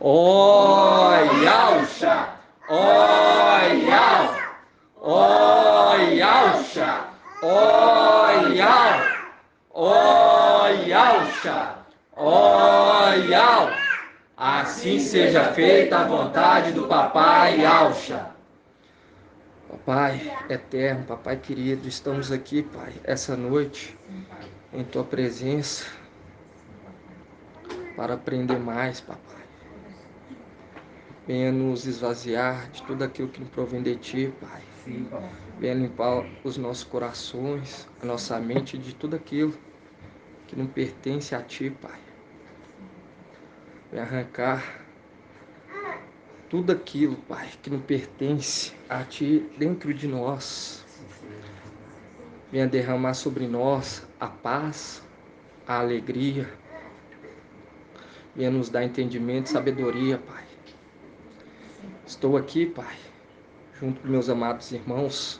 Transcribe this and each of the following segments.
Oi, Alcha! Oi, Al! Oi, Alcha! Oi, Al! Oi, Alcha! Oi, Al! Assim seja feita a vontade do Papai Alcha. Papai eterno, Papai querido, estamos aqui, Pai, essa noite, em Tua presença, para aprender mais, Papai. Venha nos esvaziar de tudo aquilo que não provém de Ti, Pai. Venha limpar os nossos corações, a nossa mente de tudo aquilo que não pertence a Ti, Pai. Venha arrancar tudo aquilo, Pai, que não pertence a Ti dentro de nós. Venha derramar sobre nós a paz, a alegria. Venha nos dar entendimento e sabedoria, Pai. Estou aqui, Pai, junto com meus amados irmãos,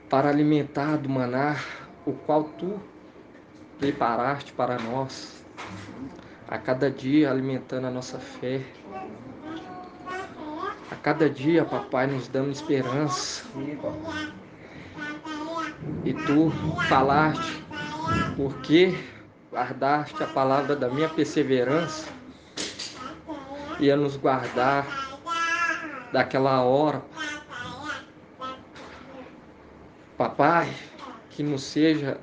para alimentar do maná o qual Tu preparaste para nós, a cada dia alimentando a nossa fé, a cada dia, Papai, nos dando esperança. E Tu falaste, porque guardaste a palavra da minha perseverança, ia nos guardar daquela hora, Papai, que não seja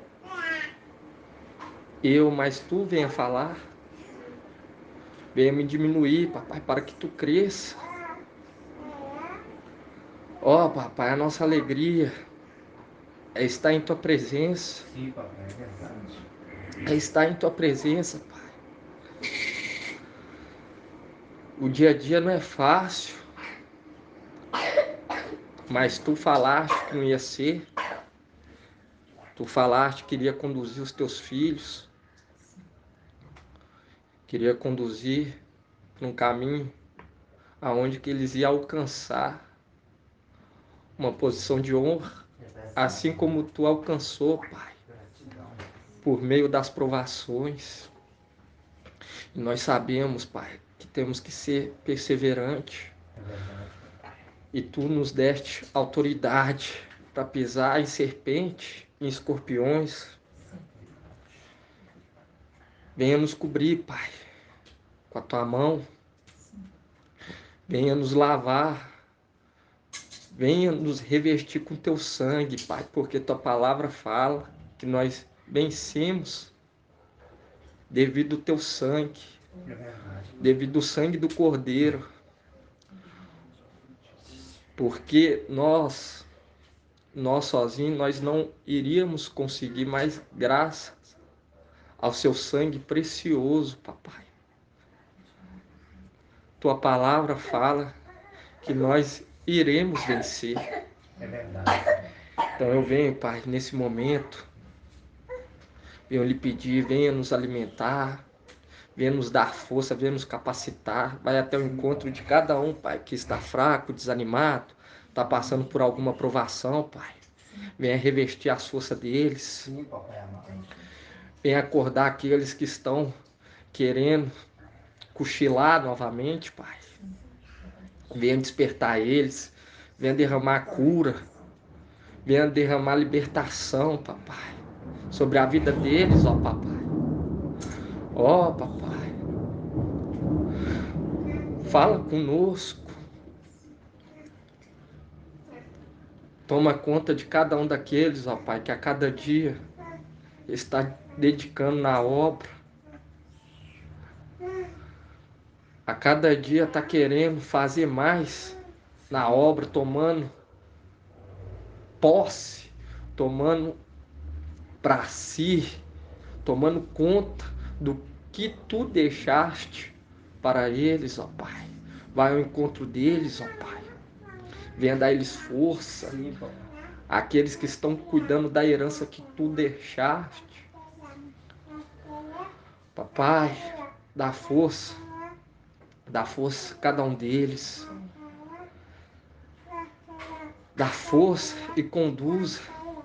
eu, mas Tu venha falar, venha me diminuir, Papai, para que Tu cresça. Ó, Papai, a nossa alegria é estar em Tua presença. Sim, papai, é verdade. É estar em Tua presença, Pai. O dia a dia não é fácil, mas Tu falaste que não ia ser. Tu falaste que iria conduzir os Teus filhos, queria conduzir para um caminho aonde que eles iam alcançar uma posição de honra, assim como Tu alcançou, Pai, por meio das provações. E nós sabemos, Pai, que temos que ser perseverantes. E Tu nos deste autoridade para pisar em serpente, em escorpiões. Venha nos cobrir, Pai, com a Tua mão. Venha nos lavar. Venha nos revestir com Teu sangue, Pai, porque Tua palavra fala que nós vencemos devido ao Teu sangue, devido ao sangue do Cordeiro. Porque nós sozinhos, nós não iríamos conseguir, mais graças ao Seu sangue precioso, Papai. Tua palavra fala que nós iremos vencer. É verdade. Então eu venho, Pai, nesse momento, venho lhe pedir, venha nos alimentar, venha nos dar força, venha nos capacitar. Vai até o encontro de cada um, Pai, que está fraco, desanimado, está passando por alguma provação, Pai. Venha revestir as forças deles. Sim, papai amado. Venha acordar aqueles que estão querendo cochilar novamente, Pai. Venha despertar eles. Venha derramar cura. Venha derramar libertação, Papai, sobre a vida deles, ó Papai. Ó Papai. Fala conosco. Toma conta de cada um daqueles, ó Pai, que a cada dia está dedicando na obra. A cada dia está querendo fazer mais na obra, tomando posse, tomando para si, tomando conta do que Tu deixaste para eles, ó Pai. Vai ao encontro deles, ó Pai. Venha dar eles força. Sim, papai. Aqueles que estão cuidando da herança que Tu deixaste. Papai, dá força a cada um deles. Dá força e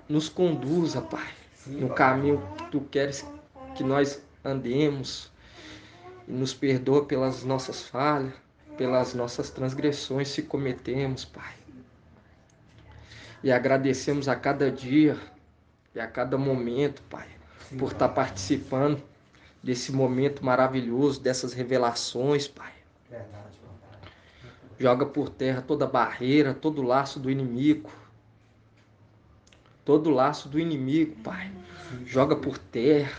nos conduza, Pai, no caminho que Tu queres que nós andemos. e nos perdoa pelas nossas falhas, pelas nossas transgressões se cometemos, Pai. E agradecemos a cada dia e a cada momento, Pai, por estar participando desse momento maravilhoso, dessas revelações, Pai. Verdade, papai. Joga por terra toda barreira, todo laço do inimigo. Todo laço do inimigo, Pai. Joga por terra.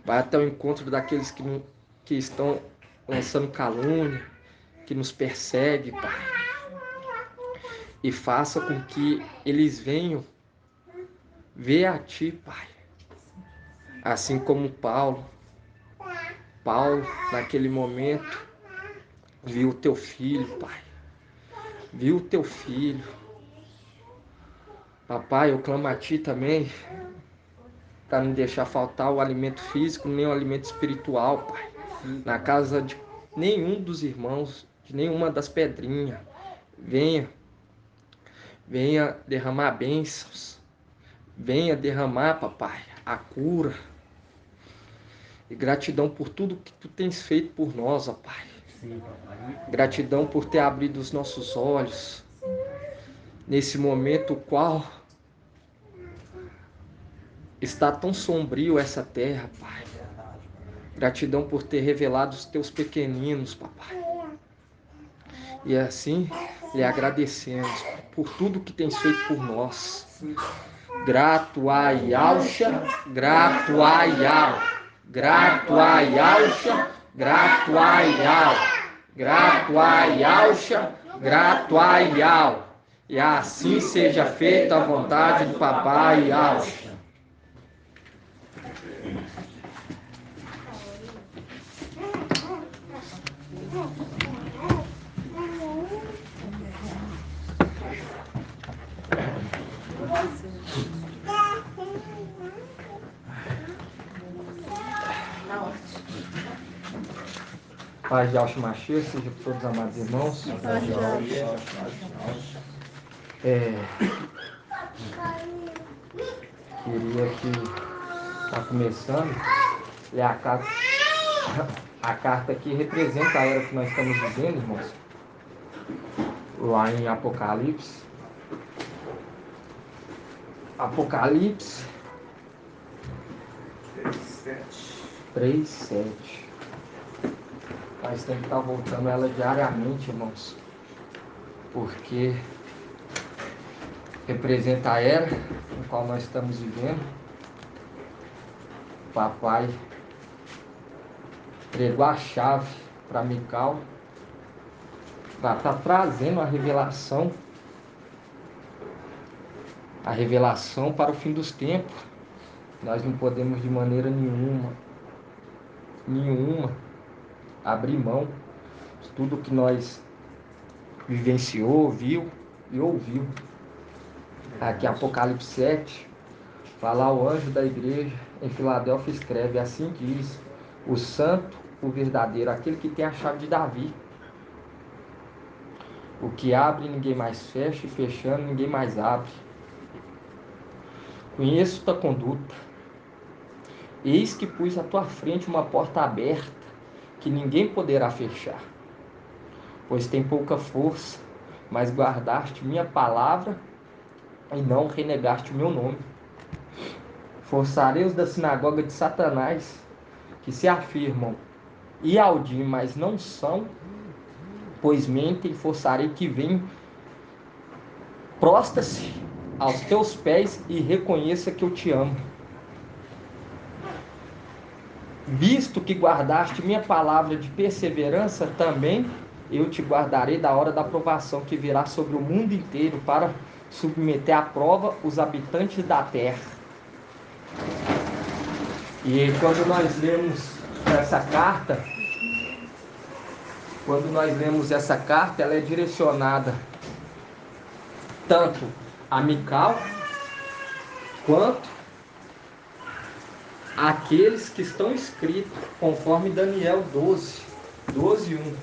Vai até o encontro daqueles que estão lançando calúnia, que nos perseguem, Pai. E faça com que eles venham ver a Ti, Pai. Assim como Paulo, naquele momento, viu o Teu Filho, Pai. Viu o Teu Filho. Papai, eu clamo a Ti também, para não deixar faltar o alimento físico, nem o alimento espiritual, Pai. Na casa de nenhum dos irmãos, de nenhuma das pedrinhas. Venha derramar bênçãos. Venha derramar, papai, a cura. E gratidão por tudo que Tu tens feito por nós, ó Pai. Sim, papai. Gratidão por ter abrido os nossos olhos nesse momento qual está tão sombrio essa terra, Pai. Gratidão por ter revelado os Teus pequeninos, papai. E assim lhe agradecemos por tudo que tens feito por nós. Grato ai Yahusha, grato ai Yah, grato ai Yahusha, grato ai Yah, grato ai Yahusha, grato ai Yah. E assim seja feita a vontade do papai Yahusha. Paz de Yahshua Mashiach, seja por todos os amados irmãos. Queria que está começando ler a carta. A carta aqui representa a era que nós estamos vivendo, irmãos. Lá em Apocalipse. Apocalipse 3:7. Nós temos que estar voltando ela diariamente, irmãos. Porque representa a era no qual nós estamos vivendo. O papai entregou a chave para Mical, para estar trazendo a revelação para o fim dos tempos. Nós não podemos de maneira nenhuma abrir mão de tudo que nós vivenciou, viu e ouviu. Aqui Apocalipse 7 fala: o anjo da igreja em Filadélfia escreve, assim diz o santo, o verdadeiro, aquele que tem a chave de Davi. O que abre ninguém mais fecha, e fechando ninguém mais abre. Conheço tua conduta. Eis que pus à tua frente uma porta aberta, que ninguém poderá fechar. Pois tem pouca força, mas guardaste minha palavra e não renegaste o meu nome. Forçarei os da sinagoga de Satanás, que se afirmam Yaldim, mas não são, pois mentem. Forçarei que venham, prostra-se aos teus pés e reconheça que eu te amo. Visto que guardaste minha palavra de perseverança, também eu te guardarei da hora da provação que virá sobre o mundo inteiro, para submeter à prova os habitantes da terra. E quando nós lemos essa carta, ela é direcionada tanto a Mical quanto àqueles que estão escritos, conforme Daniel 12:1.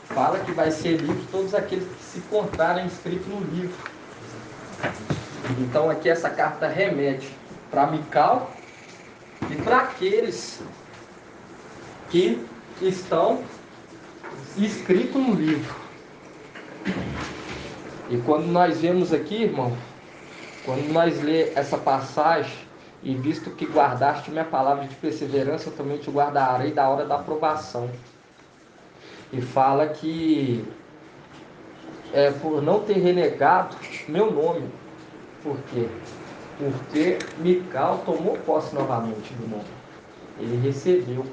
Fala que vai ser livre todos aqueles que se contarem escritos no livro. Então aqui essa carta remete para Mical e para aqueles que estão escritos no livro. E quando nós vemos aqui, irmão, quando nós lê essa passagem, e visto que guardaste minha palavra de perseverança, eu também te guardarei da hora da aprovação. E fala que é por não ter renegado meu nome. Por quê? Porque Mical tomou posse novamente do nome. Ele recebeu,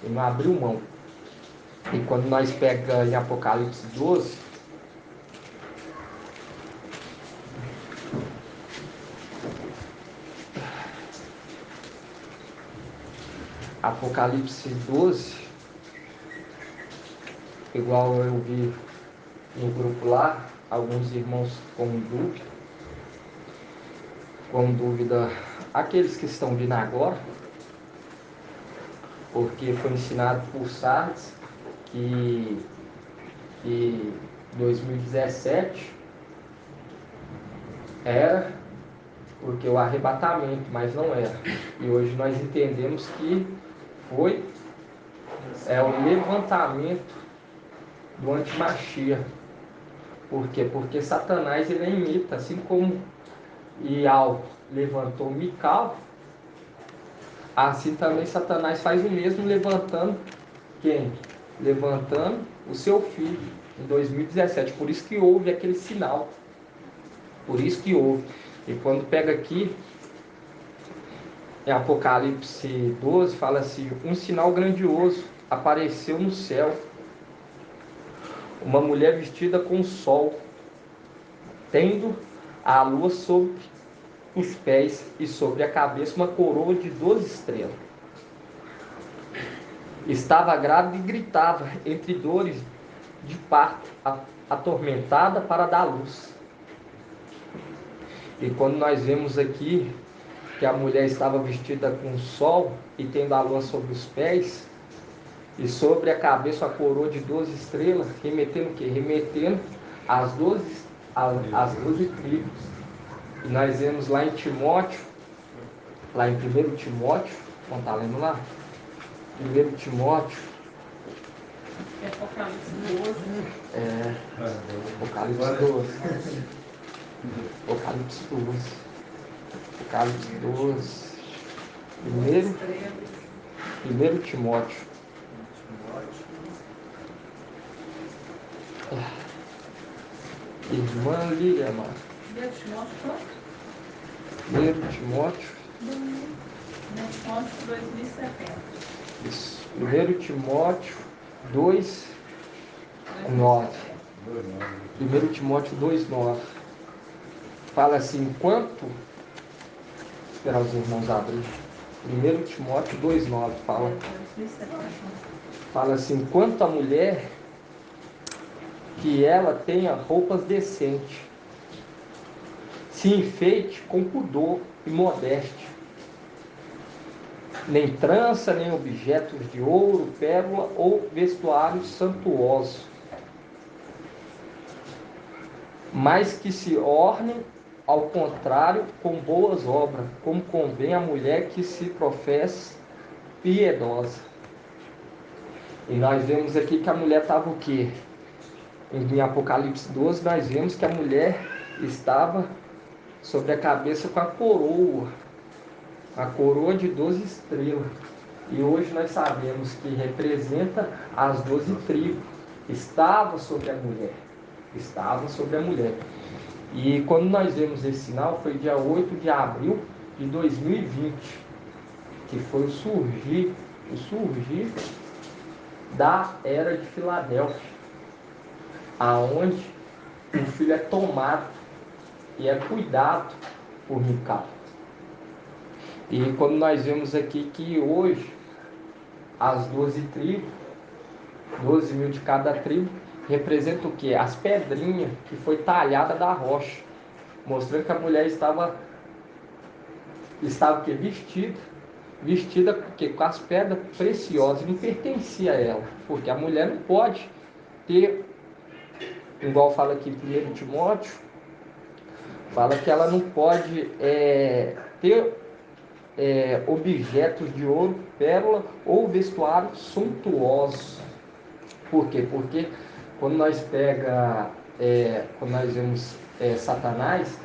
ele não abriu mão. E quando nós pegamos em Apocalipse 12, Apocalipse 12, igual eu vi no grupo lá, alguns irmãos com dúvida, aqueles que estão vindo agora, porque foi ensinado por Sardes que 2017 era porque o arrebatamento, mas não era. E hoje nós entendemos que foi o levantamento do antimachia. Por quê? Porque Satanás ele imita, assim como Ial levantou Mical, assim também Satanás faz o mesmo, levantando quem? Levantando o seu filho em 2017. Por isso que houve aquele sinal. Por isso que houve. E quando pega aqui, em Apocalipse 12, fala assim: um sinal grandioso apareceu no céu. Uma mulher vestida com o sol, tendo a lua sobre os pés e sobre a cabeça uma coroa de 12 estrelas. Estava grávida e gritava entre dores de parto, atormentada para dar luz. E quando nós vemos aqui que a mulher estava vestida com o sol e tendo a lua sobre os pés, e sobre a cabeça a coroa de 12 estrelas, remetendo o quê? Remetendo às 12 tribos. E nós vemos lá em Timóteo, lá em 1 Timóteo, vamos estar lendo lá? 1 Timóteo. É Apocalipse 12. Apocalipse 12. Apocalipse 12. Apocalipse 12. Primeiro Timóteo. Irmã Lília, mano. 1 Timóteo quanto? 1 Timóteo. 1 Timóteo 2070. Isso. 1 Timóteo 2, 9. 1 Timóteo 2, 9. Fala assim, enquanto... Esperar os irmãos abrirem. 1 Timóteo 2, 9 fala. 2070. Fala assim, quanto a mulher, que ela tenha roupas decentes, se enfeite com pudor e modéstia, nem trança, nem objetos de ouro, pérola ou vestuário suntuoso, mas que se ornem, ao contrário, com boas obras, como convém a mulher que se professa piedosa. E nós vemos aqui que a mulher estava o quê? Em Apocalipse 12, nós vemos que a mulher estava sobre a cabeça com a coroa de 12 estrelas. E hoje nós sabemos que representa as 12 tribos. Estava sobre a mulher. Estava sobre a mulher. E quando nós vemos esse sinal, foi dia 8 de abril de 2020, que foi o surgir da era de Filadélfia, aonde o filho é tomado e é cuidado por Mical. E quando nós vemos aqui que hoje as 12 tribos, 12 mil de cada tribo, representa o quê? As pedrinhas que foi talhada da rocha, mostrando que a mulher estava o quê? Vestida porque com as pedras preciosas, não pertencia a ela, porque a mulher não pode ter, igual fala aqui em 1 Timóteo, fala que ela não pode ter objetos de ouro, pérola ou vestuário suntuosos. Por quê? Porque quando nós quando nós vemos Satanás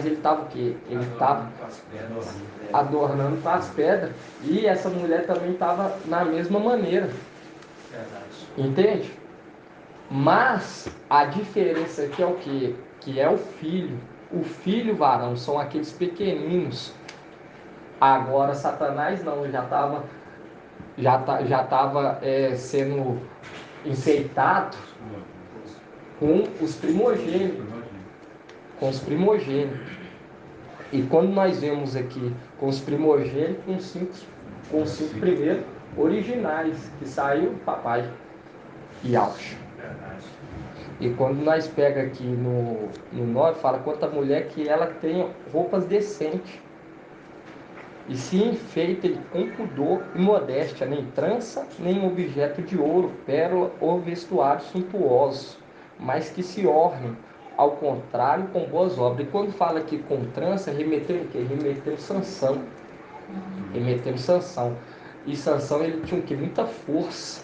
ele estava o quê? Ele estava adornando com as pedras, e essa mulher também estava na mesma maneira, entende? Mas a diferença aqui é o quê? Que é o filho varão, são aqueles pequeninos. Agora Satanás não, já estava sendo enfeitado com os primogênitos, E quando nós vemos aqui com os primogênitos, com os cinco primeiros originais, que saiu do papai e Alcha. E quando nós pega aqui no 9, fala quanto a mulher que ela tem roupas decentes e se enfeita com pudor e modéstia, nem trança, nem objeto de ouro, pérola ou vestuário suntuosos, mas que se ornem, ao contrário, com boas obras. E quando fala aqui com trança, remetendo o quê? Remetendo Sansão. Remetendo Sansão. E Sansão, ele tinha o quê? Muita força.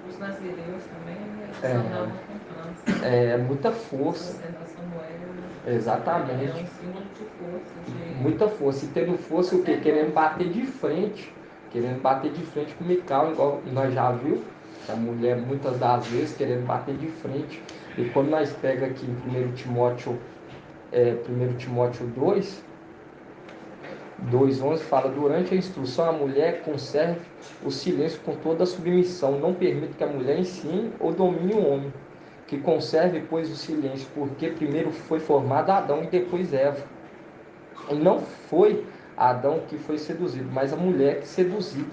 Os nazireus também, eles andavam com trança. Muita força. Samuel, Exatamente. é um símbolo de força. Muita força. E tendo força o quê? Querendo bater de frente. Querendo bater de frente com Mical, igual nós já viu. A mulher, muitas das vezes, querendo bater de frente. E quando nós pega aqui em 1 Timóteo 2:11, fala: durante a instrução, a mulher conserve o silêncio com toda a submissão. Não permita que a mulher ensine ou domine o homem. Que conserve, pois, o silêncio, porque primeiro foi formado Adão e depois Eva. E não foi Adão que foi seduzido, mas a mulher que seduziu.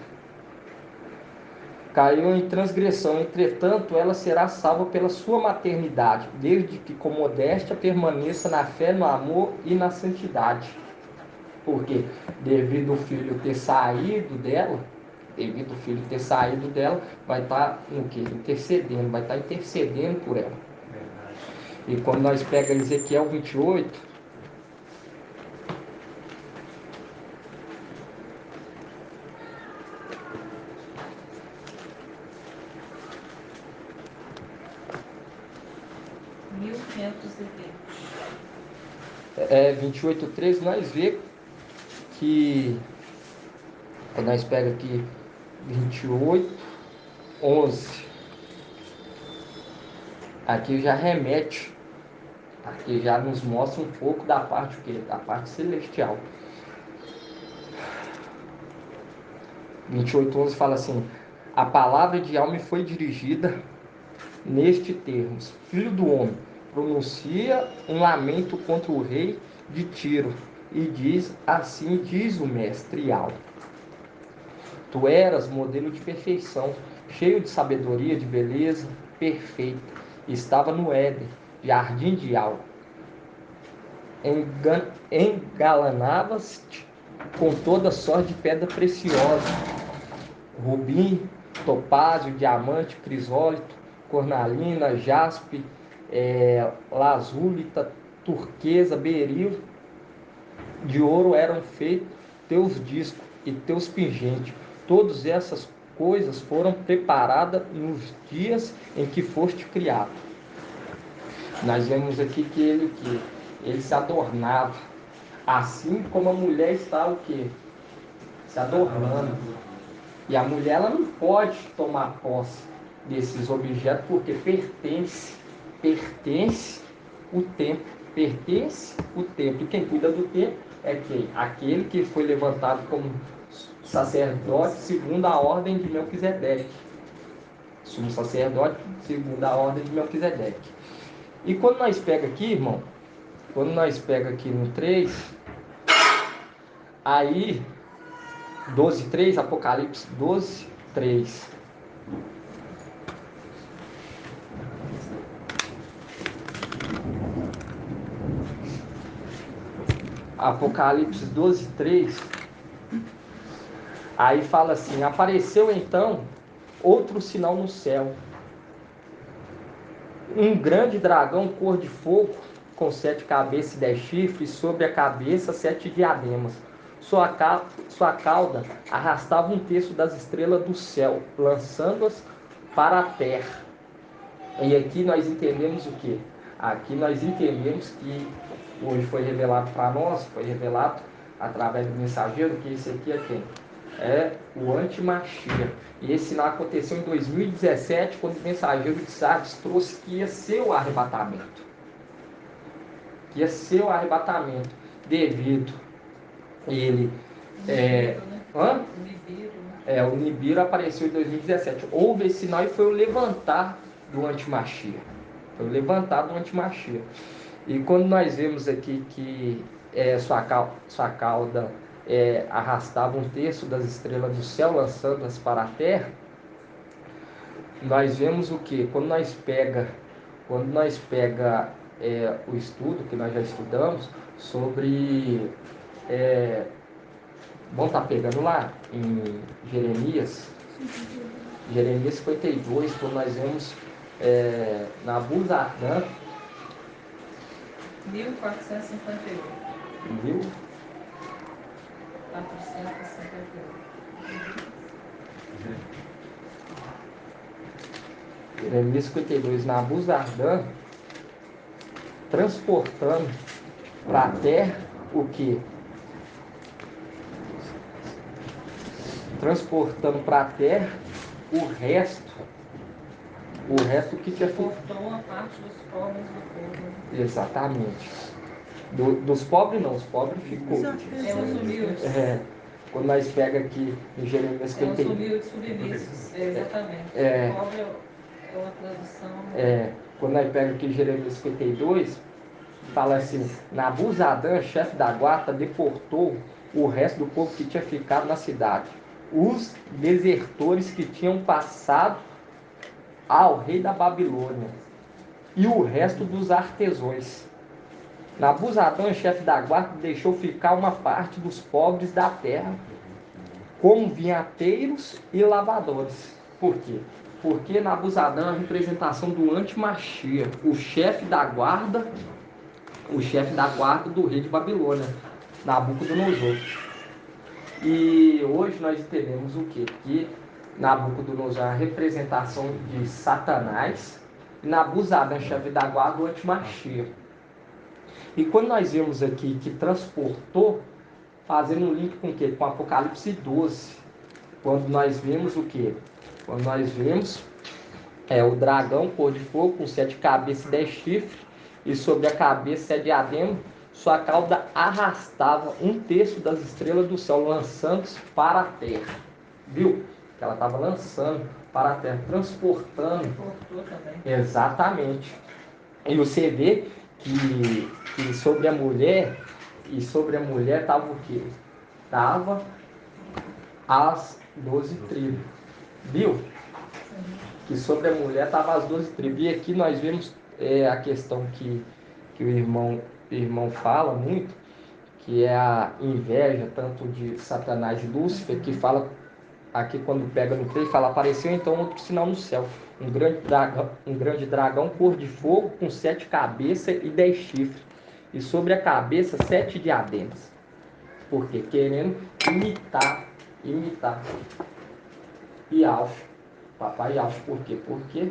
Caiu em transgressão, entretanto, ela será salva pela sua maternidade, desde que com modéstia permaneça na fé, no amor e na santidade. Porque devido ao filho ter saído dela, vai estar no quê? Intercedendo, vai estar intercedendo por ela. E quando nós pegamos Ezequiel 28, e 28:13, nós vemos que, quando nós pegamos aqui 28:11, aqui já remete, aqui já nos mostra um pouco da parte, da parte celestial. 28:11 fala assim: a palavra de alma foi dirigida neste termos: filho do homem, pronuncia um lamento contra o rei de Tiro e diz: assim diz o mestre Al, tu eras modelo de perfeição, cheio de sabedoria, de beleza, perfeita, estava no Éden, jardim de Al, engalanavas-te com toda sorte de pedra preciosa, rubim, topázio, diamante, crisólito, cornalina, jaspe, lazulita, turquesa, berilo. De ouro eram feitos teus discos e teus pingentes. Todas essas coisas foram preparadas nos dias em que foste criado. Nós vemos aqui que ele se adornava, assim como a mulher está o quê? Se adornando. E a mulher, ela não pode tomar posse desses objetos porque pertence o templo. Pertence o templo. E quem cuida do templo é quem? Aquele que foi levantado como sacerdote segundo a ordem de Melquisedeque. Sumo sacerdote segundo a ordem de Melquisedeque. E quando nós pega aqui, irmão, quando nós pega aqui no 3, aí 12:3, Apocalipse 12:3. Apocalipse 12:3. Aí fala assim: apareceu então outro sinal no céu, um grande dragão cor de fogo, com 7 cabeças e 10 chifres, sobre a cabeça 7 diademas, Sua cauda arrastava um terço das estrelas do céu, lançando-as para a terra. E aqui nós entendemos o quê? Aqui nós entendemos que hoje foi revelado para nós, foi revelado através do mensageiro, que esse aqui é quem? É o antimachia. E esse sinal aconteceu em 2017, quando o mensageiro de Sardes trouxe que ia ser o arrebatamento. Que ia ser o arrebatamento, devido ele... O Nibiru apareceu em 2017. Houve esse sinal e foi o levantar do antimachia. Foi o levantar do antimachia. E quando nós vemos aqui que sua cauda arrastava um terço das estrelas do céu, lançando-as para a terra, nós vemos o que? Quando nós pega o estudo que nós já estudamos sobre... vamos estar pegando lá em Jeremias 52, quando nós vemos Nabuzaradan 1458. 458. Jeremias 52, Nabuzaradan transportando para a terra o que? Transportando para a terra o resto que tinha ficado. Cortou uma parte dos pobres do povo. Exatamente. Dos pobres não, os pobres ficou. Os humildes. Quando nós pega aqui em Jeremias 51. Os humildes submissos, exatamente. Pobre é uma tradução. Quando nós pega aqui em Jeremias 52, fala assim: Nabuzaradan, chefe da guarda, deportou o resto do povo que tinha ficado na cidade, os desertores que tinham passado ao rei da Babilônia e o resto dos artesãos. Nabuzaradan, chefe da guarda, deixou ficar uma parte dos pobres da terra, como vinhateiros e lavadores. Por quê? Porque Nabuzaradan é a representação do antimachia, o chefe da guarda do rei de Babilônia, Nabucodonosor. E hoje nós entendemos o quê? Que Nabucodonosor é a representação de Satanás e Nabuzaradan, chefe da guarda, o antimachia. E quando nós vemos aqui que transportou, fazendo um link com o quê? Com Apocalipse 12. Quando nós vemos o quê? Quando nós vemos o dragão cor de fogo com 7 cabeças e 10 chifres, e sobre a cabeça 7 diademas, sua cauda arrastava um terço das estrelas do céu, lançando-se para a terra. Viu? Que ela estava lançando para a terra, transportando. Cortou também. Exatamente. E você vê que sobre a mulher estava o quê? Estava as 12 tribos. Viu? Que sobre a mulher estava as 12 tribos. E aqui nós vemos a questão que o irmão fala muito, que é a inveja tanto de Satanás e Lúcifer, que fala aqui quando pega no texto, fala: apareceu então outro sinal no céu, um grande dragão cor de fogo com 7 cabeças e 10 chifres, e sobre a cabeça 7 diademas. Por quê? Querendo imitar Ialf, papai Ialf. Por quê? Porque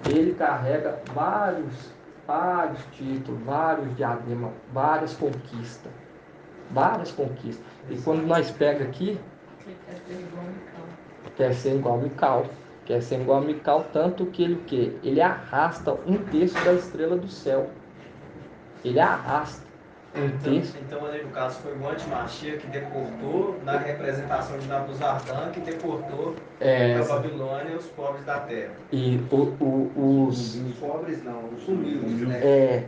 ele carrega vários títulos, vários diademas, várias conquistas. E quando nós pega aqui, quer ser igual a Mical, tanto que ele o quê? Ele arrasta um terço da estrela do céu. Ele arrasta um terço. Então, ali no caso, foi o antimachia que deportou, na representação de Nabuzaradan, que deportou para a Babilônia os pobres da terra. E os pobres não, os humildes, né?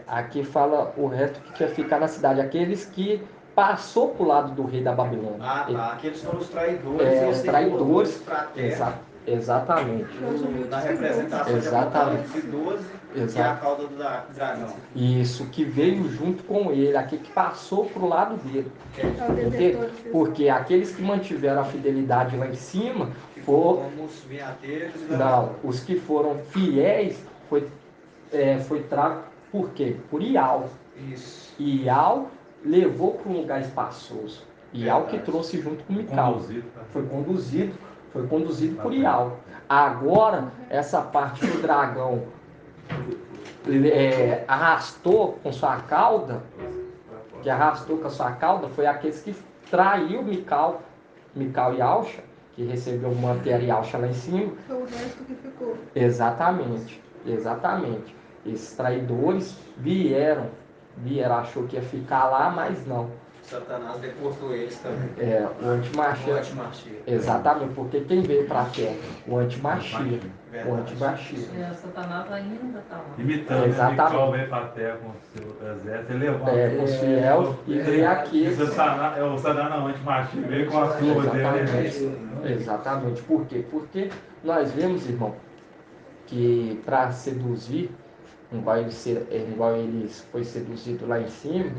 Aqui fala o resto que tinha ficado na cidade, aqueles que passou para o lado do rei da Babilônia. Aqueles foram os traidores. Os traidores para a terra. Exatamente. Na representação de Apocalipse 12, que é a cauda do dragão. Isso, que veio junto com ele, aquele que passou para o lado dele. Porque aqueles que mantiveram a fidelidade lá em cima foram... Como os vinhateiros. Não, os que foram fiéis foi trago por quê? Por Ial. Isso. Ial levou para um lugar espaçoso. Ial que trouxe junto com Mical. Foi conduzido por Ial. Agora, essa parte que o dragão arrastou com sua cauda, foi aqueles que traiu Mical e Alcha, que recebeu o Manter e Alcha lá em cima. Foi o resto que ficou. Exatamente. Esses traidores vieram, achou que ia ficar lá, mas não. Satanás deportou eles também. O antimachia. Exatamente, porque quem veio para a terra? O antimachia. Satanás ainda está lá. Imitando, Mical veio para a terra com o seu exército, ele levou os fiéis e veio aqui. O Satanás não, o antimachia veio com a turma dele. Exatamente. Por quê? Porque nós vemos, irmão, que para seduzir, igual eles foi seduzido lá em cima,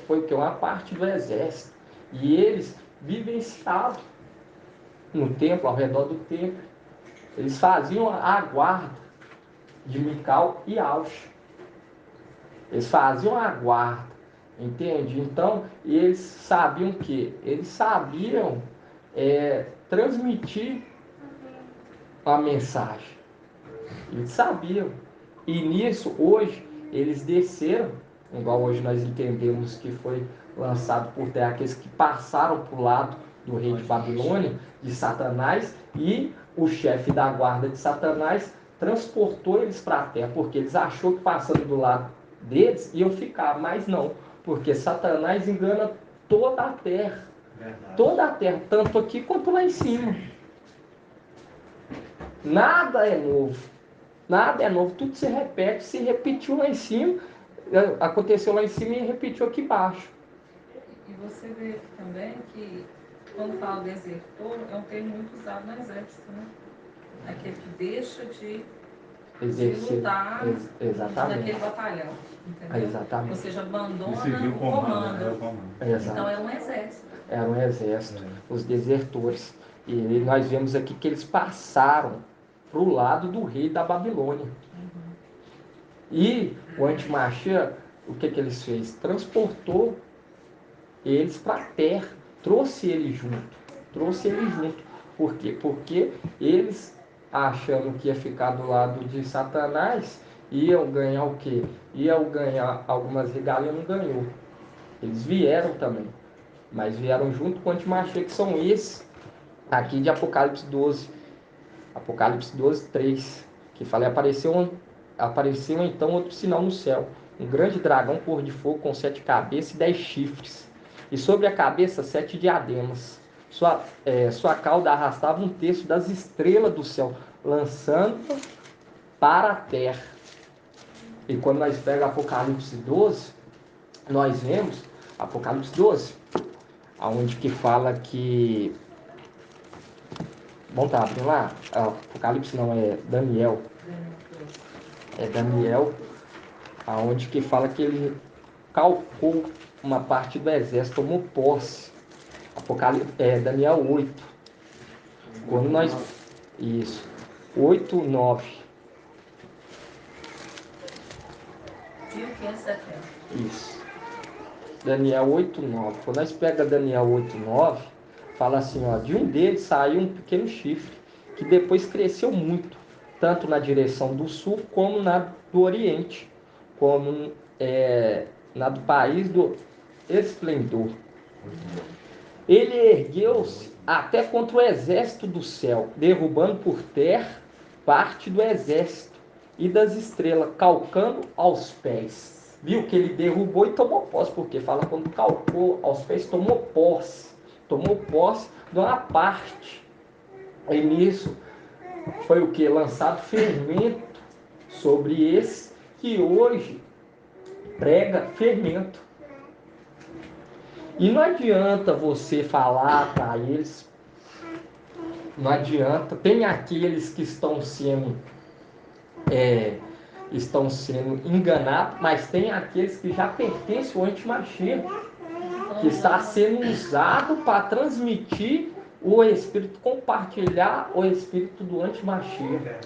foi o que? Uma parte do exército. E eles vivenciavam no templo, ao redor do templo. Eles faziam a guarda de Mical e Alcha. Eles faziam a guarda, entende? Então, eles sabiam transmitir a mensagem. Eles sabiam. E nisso, hoje, eles desceram, igual hoje nós entendemos que foi lançado por terra aqueles que passaram para o lado do rei de Babilônia, de Satanás, e o chefe da guarda de Satanás transportou eles para a terra, porque eles achou que passando do lado deles iam ficar, mas não, porque Satanás engana toda a terra. Verdade. Toda a terra, tanto aqui quanto lá em cima. Nada é novo, tudo se repete, se repetiu lá em cima, aconteceu lá em cima e repetiu aqui embaixo. E você vê também que, quando fala desertor, é um termo muito usado no exército, né? Aquele que deixa de lutar naquele batalhão, entendeu? Exatamente. Ou seja, abandona o comando. Então é um exército. Era um exército, os desertores. E nós vemos aqui que eles passaram para o lado do rei da Babilônia. E o antimachia, o que eles fez? Transportou eles para a terra, trouxe eles junto. Por quê? Porque eles, achando que ia ficar do lado de Satanás, iam ganhar o quê? Iam ganhar algumas regalias, não ganhou. Eles vieram também, mas vieram junto com o antimachia, que são esses aqui de Apocalipse 12. Apocalipse 12, 3, que fala: apareceu então outro sinal no céu, um grande dragão cor de fogo com 7 cabeças e 10 chifres, e sobre a cabeça 7 diademas. Sua cauda arrastava um terço das estrelas do céu, lançando para a terra. E quando nós pegamos Apocalipse 12, nós vemos Apocalipse 12, onde que fala que... Vamos estar abrindo lá? Apocalipse não, é Daniel. É Daniel, onde que fala que ele calcou uma parte do exército, tomou posse. Daniel 8. Quando nós... Isso. 8, 9. 1570. Isso. Daniel 8, 9. Quando nós pegamos Daniel 8, 9, fala assim, de um deles saiu um pequeno chifre, que depois cresceu muito, tanto na direção do sul, como na do oriente, como na do país do esplendor. Ele ergueu-se até contra o exército do céu, derrubando por terra parte do exército e das estrelas, calcando aos pés. Viu que ele derrubou e tomou posse, porque fala quando calcou aos pés, tomou posse de uma parte. E nisso foi o que? Lançado fermento sobre esse que hoje prega fermento. E não adianta você falar para eles, não adianta. Tem aqueles que estão sendo enganados, mas tem aqueles que já pertencem ao antimachia, que está sendo usado para transmitir o espírito, compartilhar o espírito do antimachia,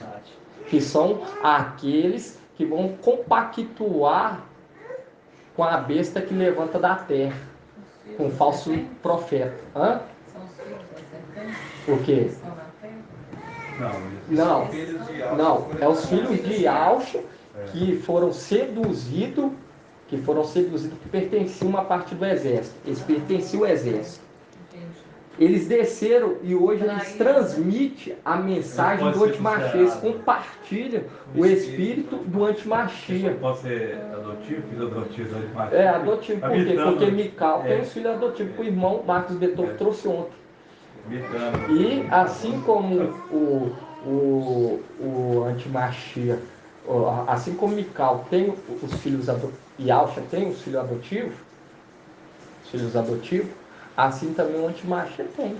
que são aqueles que vão compactuar com a besta que levanta da terra, com o falso profeta. Hã? São os filhos da serpente? O quê? Que estão na terra? Não, é os filhos de Alcha que foram seduzidos, que pertenciam a uma parte do exército. Eles pertenciam ao exército. Entendi. Eles desceram e hoje eles transmitem a mensagem do antimachia. Eles compartilham o espírito do antimachia. Pode ser adotivo, filho adotivo do antimachia? É, adotivo, por quê? Porque Mical tem os filhos adotivos que o irmão Marcos Beethoven trouxe ontem. E assim como o antimachia, assim como Mical tem os filhos adotivos, e Alcha tem os filhos adotivos, assim também o antimachia tem.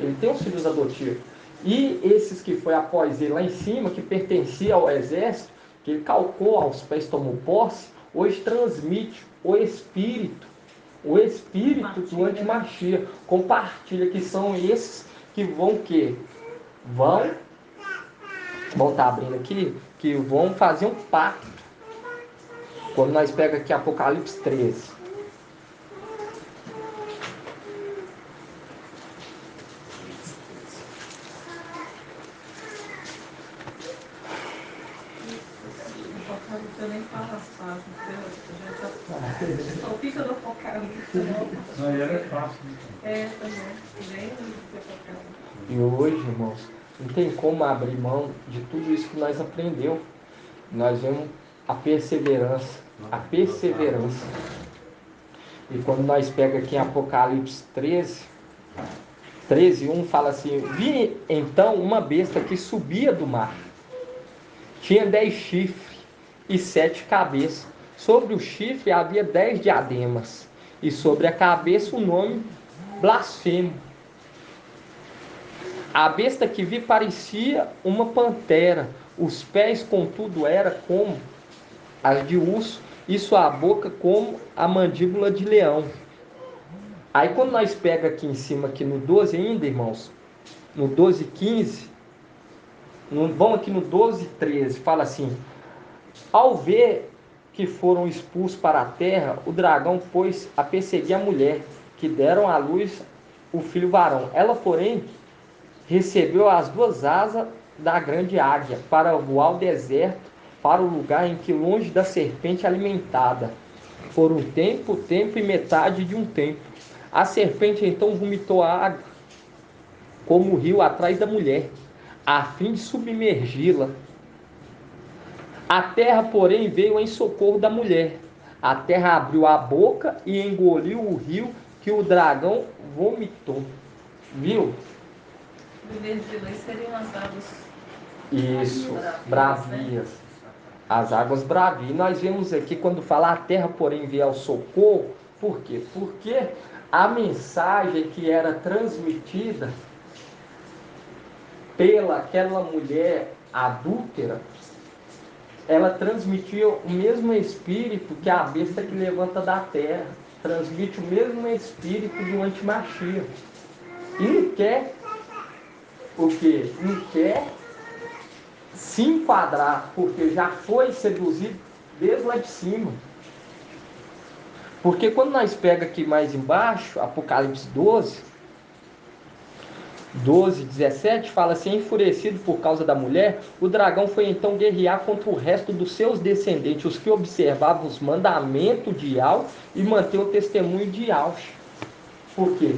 Ele tem os filhos adotivos. E esses que foi após ele lá em cima, que pertencia ao exército, que ele calcou aos pés, tomou posse, hoje transmite o espírito do antimachia. Compartilha, que são esses que vão que? Vão estar abrindo aqui, que vão fazer um pacto. Quando nós pegamos aqui Apocalipse 13. Eu nem falo as páginas, só fica no Apocalipse. Não, era fácil. É, também. Bem no Apocalipse. E hoje, irmãos, não tem como abrir mão de tudo isso que nós aprendeu. Nós vemos a perseverança. E quando nós pegamos aqui em Apocalipse 13:1, fala assim: vi então uma besta que subia do mar. Tinha 10 chifres e 7 cabeças. Sobre o chifre havia 10 diademas. E sobre a cabeça o nome blasfemo. A besta que vi parecia uma pantera. Os pés, contudo, era como as de urso, e sua boca como a mandíbula de leão. Aí quando nós pega aqui em cima, aqui no 12 ainda, irmãos, no 12:15, vamos aqui no 12:13, fala assim: ao ver que foram expulsos para a terra, o dragão pôs a perseguir a mulher, que deram à luz o filho varão. Ela, porém, recebeu as 2 asas da grande águia, para voar ao deserto, para o lugar em que longe da serpente alimentada, por um tempo e metade de um tempo. A serpente então vomitou a água, como o rio atrás da mulher, a fim de submergi-la. A terra, porém, veio em socorro da mulher. A terra abriu a boca e engoliu o rio que o dragão vomitou. Viu? Submergi-la, seriam as águas. Isso, bravias. As águas bravias. E nós vemos aqui quando fala a terra, porém, veio ao socorro. Por quê? Porque a mensagem que era transmitida pela aquela mulher adúltera, ela transmitia o mesmo espírito que a besta que levanta da terra. Transmite o mesmo espírito do antimachia. E não quer o quê? Não quer se enquadrar, porque já foi seduzido desde lá de cima. Porque quando nós pega aqui mais embaixo, Apocalipse 12:17, fala assim: enfurecido por causa da mulher, o dragão foi então guerrear contra o resto dos seus descendentes, os que observavam os mandamentos de Yahweh e manter o testemunho de Yahweh. Por quê?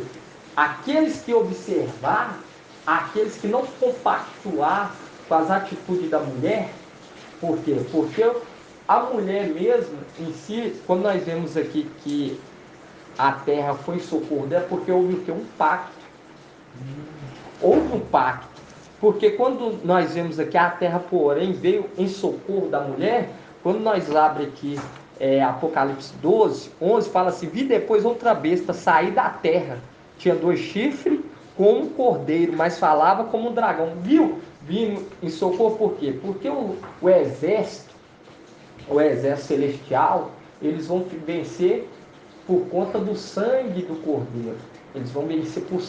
Aqueles que observar, aqueles que não compactuar com as atitudes da mulher. Por quê? Porque a mulher mesmo, em si, quando nós vemos aqui que a terra foi em socorro dela, porque houve o quê? Um pacto. Houve um pacto. Porque quando nós vemos aqui a terra, porém, veio em socorro da mulher, quando nós abre aqui Apocalipse 12:11, fala assim: vi depois outra besta sair da terra. Tinha 2 chifres como um cordeiro, mas falava como um dragão. Viu? Vindo em socorro por quê? Porque o exército celestial, eles vão vencer por conta do sangue do cordeiro. Eles vão vencer por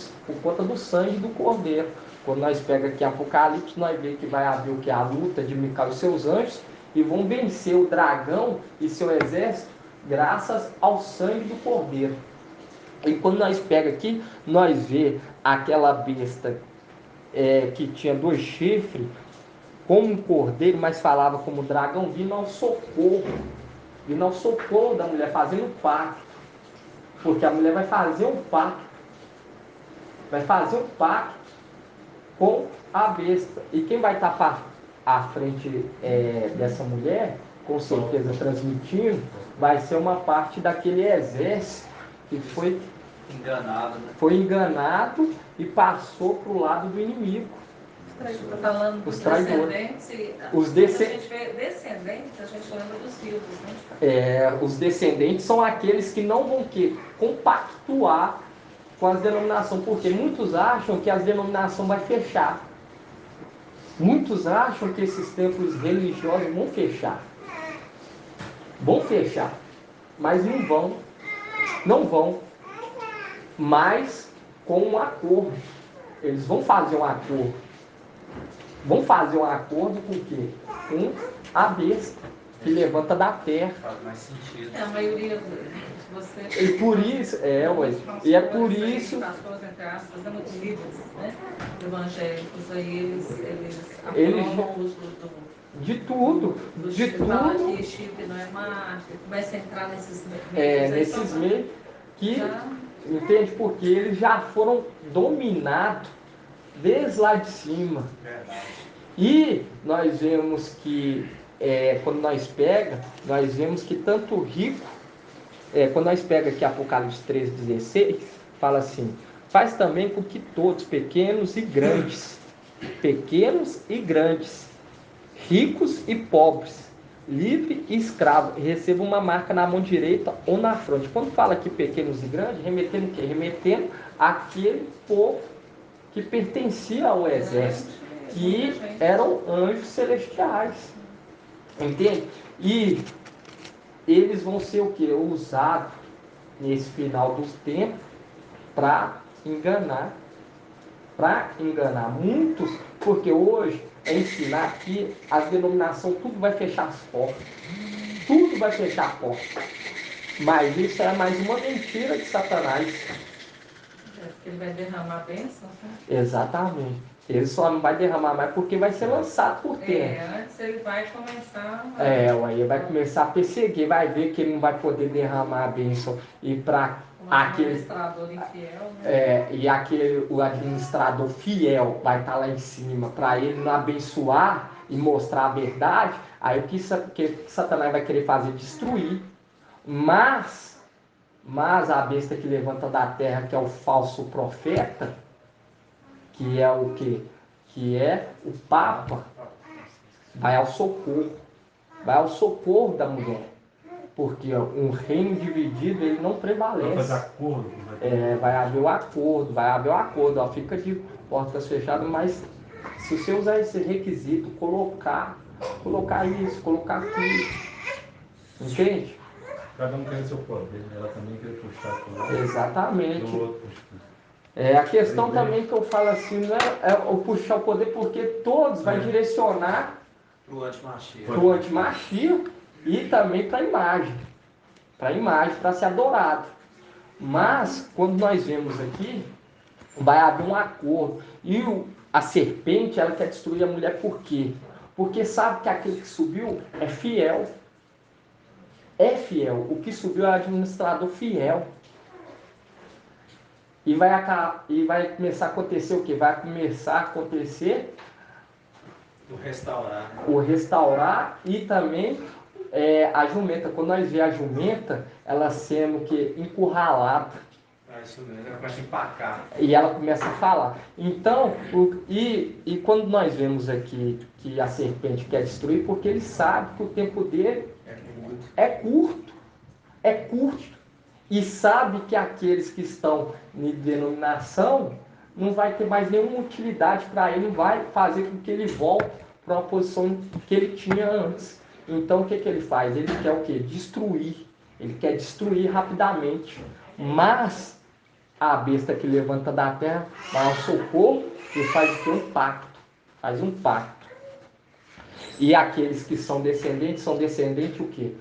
conta do sangue do cordeiro. Quando nós pegamos aqui Apocalipse, nós vemos que vai haver o que? A luta de Micael e seus anjos, e vão vencer o dragão e seu exército graças ao sangue do cordeiro. E quando nós pega aqui, nós vê aquela besta que tinha 2 chifres, como um cordeiro, mas falava como dragão, vindo ao socorro da mulher, fazendo um pacto. Porque a mulher vai fazer um pacto com a besta. E quem vai estar à frente dessa mulher, com certeza transmitindo, vai ser uma parte daquele exército que foi enganado e passou para o lado do inimigo. Falando dos descendentes, os descendentes, a gente lembra dos vivos, né? Os descendentes são aqueles que não vão compactuar com as denominações, porque muitos acham que as denominações vai fechar. Muitos acham que esses templos religiosos vão fechar. Vão fechar, mas não vão, mas com um acordo. Eles vão fazer um acordo. Vão fazer um acordo com o quê? Com a besta que levanta da terra. Faz mais sentido. A maioria de vocês. E por isso, e é por isso. Pastores, entre aspas, muitos líderes, né? Evangélicos, aí eles aprovam os de tudo. Fala que Chipre não é mágica, começa a entrar nesses meios que, entende? Porque eles já foram dominados desde lá de cima. Verdade. E nós vemos que, quando nós vemos que tanto rico, quando nós pega aqui Apocalipse 13:16, fala assim, faz também com que todos, pequenos e grandes, ricos e pobres, livre e escravo, recebam uma marca na mão direita ou na fronte. Quando fala aqui pequenos e grandes, remetendo o quê? Remetendo àquele povo que pertencia ao exército, que eram anjos celestiais. Entende? E eles vão ser o quê? Usados nesse final dos tempos para enganar muitos, porque hoje ensinar que as denominações tudo vai fechar as portas. Tudo vai fechar a porta. Mas isso é mais uma mentira de Satanás. Ele vai derramar bênção, né? Exatamente. Ele só não vai derramar mais porque vai ser lançado por terra. Antes ele vai começar. Ele vai começar a perseguir, vai ver que ele não vai poder derramar a bênção. E para aquele administrador infiel, né? O administrador fiel vai estar lá em cima para ele não abençoar e mostrar a verdade. Aí o que Satanás vai querer fazer? Destruir. Mas a besta que levanta da terra, que é o falso profeta, que é o quê? Que é o Papa, vai ao socorro da mulher. Porque um reino dividido, ele não prevalece. Vai fazer acordo. Vai haver o acordo. Fica de portas fechadas, mas se você usar esse requisito, colocar isso, colocar aquilo. Entende? Cada um quer seu poder, ela também quer puxar por Exatamente. do outro. A questão também que eu falo assim, não é o puxar o poder, porque todos vai direcionar Pro antimachia. para o antimachia e também para a imagem, para ser adorado. Mas, quando nós vemos aqui, vai haver um acordo. E a serpente, ela quer destruir a mulher por quê? Porque sabe que aquele que subiu é fiel. É fiel. O que subiu é o administrador fiel. E vai começar a acontecer o quê? Vai começar a acontecer o restaurar e também a jumenta. Quando nós vemos a jumenta, ela sendo que encurralada. Isso mesmo, ela começa a empacar. E ela começa a falar. Então, e quando nós vemos aqui que a serpente quer destruir, porque ele sabe que o tempo dele é curto. E sabe que aqueles que estão em denominação não vai ter mais nenhuma utilidade para ele, não vai fazer com que ele volte para uma posição que ele tinha antes. Então o que ele faz? Ele quer o quê? Destruir. Ele quer destruir rapidamente. Mas a besta que levanta da terra vai ao socorro e faz o quê? Um pacto. Faz um pacto. E aqueles que são descendentes o quê?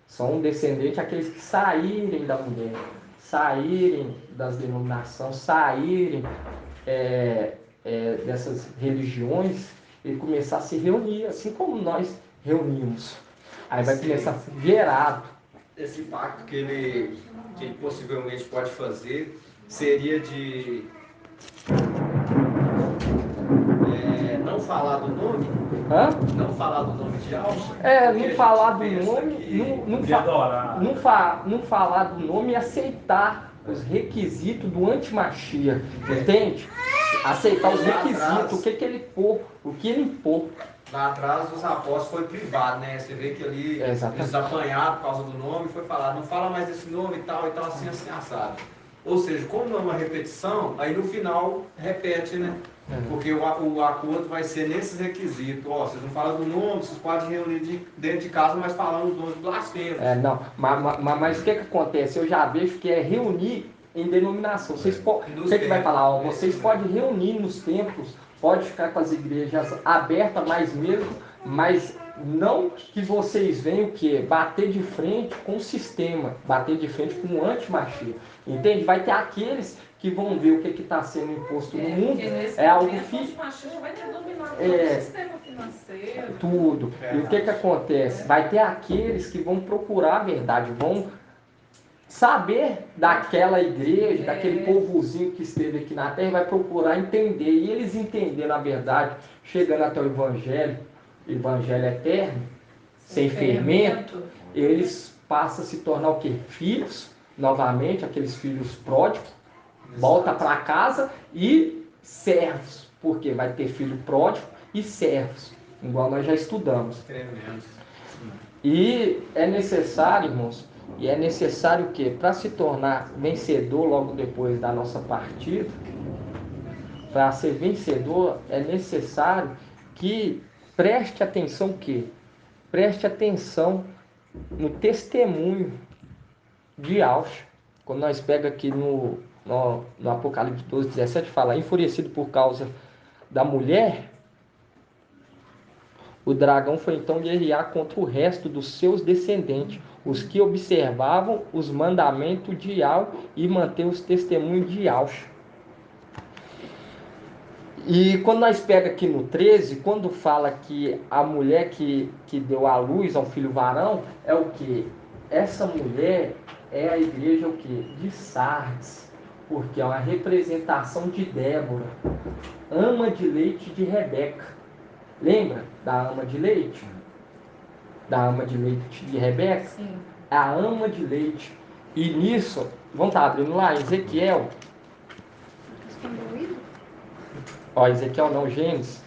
São descendentes aqueles que saírem da mulher, saírem das denominações, saírem dessas religiões e começar a se reunir, assim como nós reunimos. Aí vai começar a ser gerado. Esse pacto que ele possivelmente pode fazer seria de não falar do nome? Hã? Não falar do nome de Alcha? Não falar do nome, não falar do nome e aceitar os requisitos do antimachia, entende? Aceitar os requisitos, o que ele impor. Lá atrás os apóstolos foi privado, né? Você vê que ali eles apanharam por causa do nome, foi falar, não fala mais desse nome e tal, assim, assado. Ou seja, como não é uma repetição, aí no final repete, né? Porque o acordo vai ser nesses requisitos. Vocês não falam do nome, vocês podem reunir dentro de casa, mas falando os nomes blasfemos. Mas o que acontece? Eu já vejo que é reunir em denominação. Vocês o que vai falar? Vocês podem reunir nos templos, pode ficar com as igrejas abertas mais mesmo, mas não que vocês venham o quê? Bater de frente com o sistema, bater de frente com o antimachia. Entende? Vai ter aqueles que vão ver o que está sendo imposto no mundo. É algo que vai ter dominado o sistema financeiro. Tudo. E o que acontece? Vai ter aqueles que vão procurar a verdade, vão saber daquela igreja, daquele povozinho que esteve aqui na terra, vai procurar entender. E eles entendendo a verdade, chegando até o evangelho eterno, sem fermento, eles passam a se tornar o quê? Filhos, novamente, aqueles filhos pródigos, volta para casa, e servos, porque vai ter filho pródigo e servos, igual nós já estudamos. E é necessário, irmãos, o quê? Para se tornar vencedor logo depois da nossa partida, para ser vencedor, é necessário que preste atenção o quê? Preste atenção no testemunho de Alcha. Quando nós pega aqui no Apocalipse 12, 17, fala, enfurecido por causa da mulher, o dragão foi então guerrear contra o resto dos seus descendentes, os que observavam os mandamentos de Al e manter os testemunhos de Alcha. E quando nós pega aqui no 13, quando fala que a mulher que deu à luz ao filho varão, é o que? Essa mulher é a igreja o que? De Sardes, porque é uma representação de Débora, ama de leite de Rebeca. Lembra da ama de leite? Da ama de leite de Rebeca? Sim. A ama de leite. E nisso, vamos estar abrindo lá, Ezequiel. Ezequiel não, Gênesis.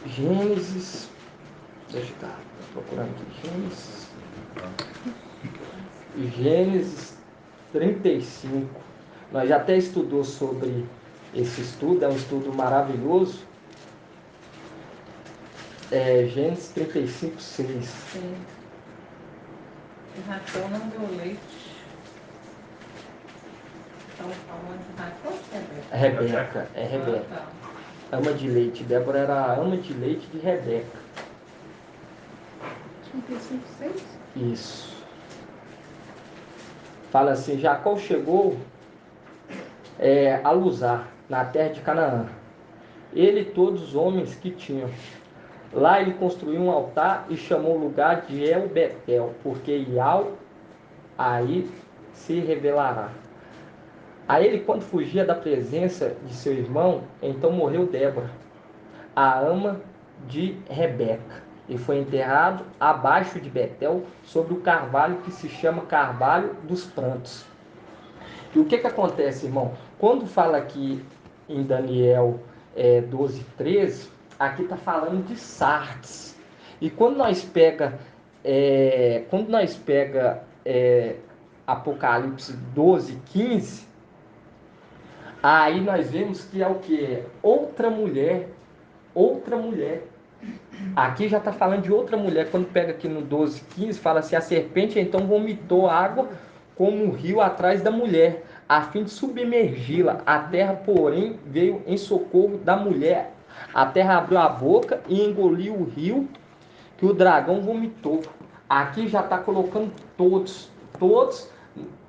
Gênesis. Deixa eu estar procurando aqui. Gênesis 35. Nós já até estudou sobre esse estudo, é um estudo maravilhoso. Gênesis 35, 6. Sim. Raquel não deu leite. Estão falando de Raquel ou Rebeca, é Rebeca. Ama de leite. Débora era a ama de leite de Rebeca. 35, 6? Isso. Fala assim, Jacó chegou a Luzar, na terra de Canaã. Ele e todos os homens que tinham. Lá ele construiu um altar e chamou o lugar de El Betel, porque Ial aí se revelará. A ele, quando fugia da presença de seu irmão, então morreu Débora, a ama de Rebeca, e foi enterrado abaixo de Betel, sobre o carvalho que se chama Carvalho dos Prantos. E o que acontece, irmão? Quando fala aqui em Daniel 12, 13, aqui está falando de Sardes. E quando nós pega Apocalipse 12, 15, aí nós vemos que é o que? Outra mulher. Aqui já está falando de outra mulher. Quando pega aqui no 12, 15, fala assim, a serpente então vomitou água como um rio atrás da mulher, a fim de submergi-la. A terra, porém, veio em socorro da mulher, A terra abriu a boca e engoliu o rio que o dragão vomitou. Aqui já está colocando todos,